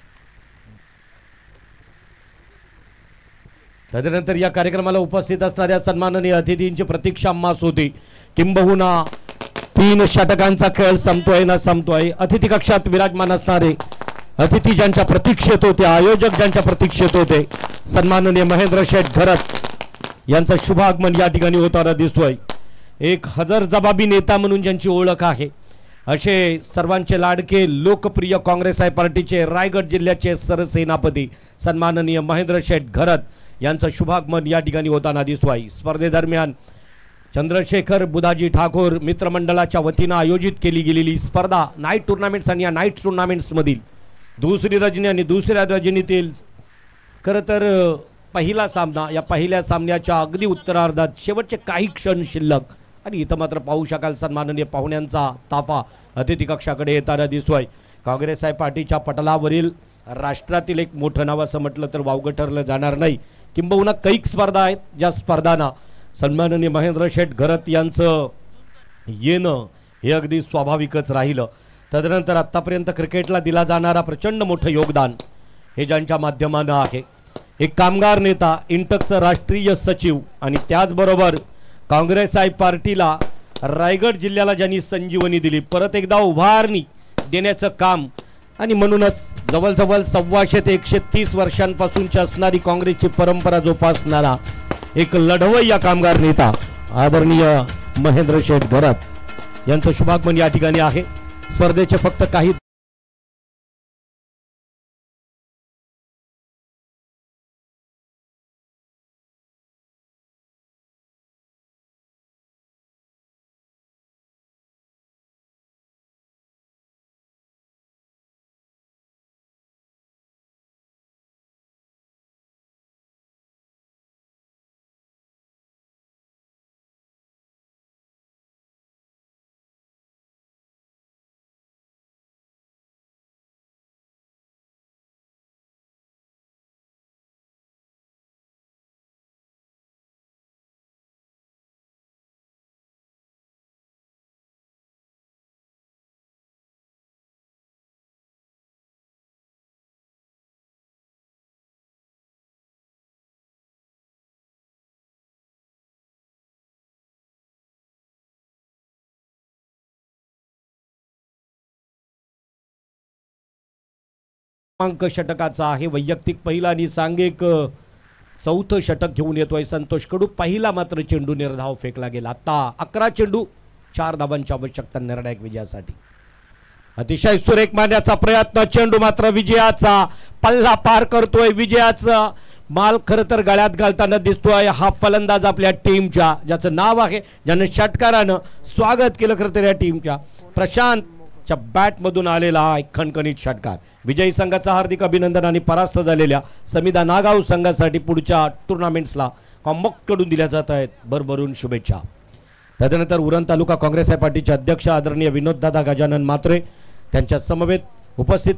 तदनंतर या कार्यक्रमाला उपस्थित असणाऱ्या सन्माननीय अतिथींची प्रतीक्षा मास होती. किंबहुना 3 षटकांचा खेळ संपतोय ना संपतोय. अतिथी कक्षात विराजमान असणारे अतिथी ज्यांच्या प्रतीक्षेत होते, आयोजक ज्यांच्या प्रतीक्षेत होते, सन्माननीय महेंद्र शेठ घरत यांचं शुभागमन या ठिकाणी होताना दिसतोय. एक हजरजबाबी नेता म्हणून ज्यांची ओळख आहे असे सर्वांचे लाडके लोकप्रिय काँग्रेस पार्टीचे रायगड जिल्ह्याचे सरसेनापती सन्माननीय महेंद्र शेठ घरत यांचं शुभागमन या ठिकाणी होताना दिसतोय. स्पर्धेदरम्यान चंद्रशेखर बुधाजी ठाकूर मित्रमंडळाच्या वतीनं आयोजित केली गेलेली स्पर्धा नाईट टुर्नामेंट्स आणि या नाईट टुर्नामेंट्समधील दुसरी रजनी आणि दुसऱ्या रजनीतील खरं तर पहिला सामना, या पहिल्या सामन्याच्या अगदी उत्तरार्धात शेवटचे काही क्षण शिल्लक आणि इथं मात्र पाहू शकाल सन्माननीय पाहुण्यांचा ताफा अतिथी कक्षाकडे येताना दिसतोय. काँग्रेस पार्टीच्या पटलावरील राष्ट्रातील एक मोठं नाव असं म्हटलं तर वावगं ठरलं जाणार नाही. किंबहुना कैक स्पर्धा आहेत ज्या स्पर्धांना सन्माननीय महेंद्र शेठ घरत यांचं येणं हे अगदी स्वाभाविकच राहिलं. तदनंतर आत्तापर्यंत क्रिकेटला दिला जाणारा प्रचंड मोठं योगदान हे ज्यांच्या माध्यमानं आहे, एक कामगार नेता, इंटकचा राष्ट्रीय सचिव आणि त्याचबरोबर काँग्रेस पार्टीला रायगड जिल्ह्याला ज्यांनी संजीवनी दिली, परत एकदा उभारणी देण्याचं काम आणि म्हणूनच जवळजवळ 125 ते 130 वर्षांपासूनची असणारी काँग्रेसची परंपरा जोपासणारा एक लढवय्या कामगार नेता आदरणीय महेंद्र शेठ घरत यांचं शुभागमन या ठिकाणी आहे. स्पर्धेचे फक्त काही क्रमांक षटकाचा आहे. वैयक्तिक पहिला आणि सांघिक 4थं षटक घेऊन येतोय संतोष कडू. पहिला मात्र चेंडू निर्धाव फेकला गेला. आता 11 चेंडू 4 धावांची आवश्यकता निर्णायक विजयासाठी. अतिशय सुरेख मारण्याचा प्रयत्न, चेंडू मात्र विजयाचा पल्ला पार करतोय, विजयाचा माल खरं तर गळ्यात घालताना दिसतोय हा फलंदाज आपल्या टीमच्या, ज्याचं नाव आहे, ज्यानं षटकारानं स्वागत केलं खरं तर या टीमच्या, प्रशांतच्या बॅटमधून आलेला हा एक खणखणीत षटकार. विजयी संघाचं हार्दिक अभिनंदन आणि परास्त झालेल्या समिधा नागाव संघासाठी पुढच्या टुर्नामेंट्सला कॉम्बॉककडून दिल्या जात आहेत भरभरून शुभेच्छा. त्यानंतर उरण तालुका काँग्रेस पार्टीचे अध्यक्ष आदरणीय विनोददादा गजानन म्हात्रे त्यांच्या समवेत उपस्थित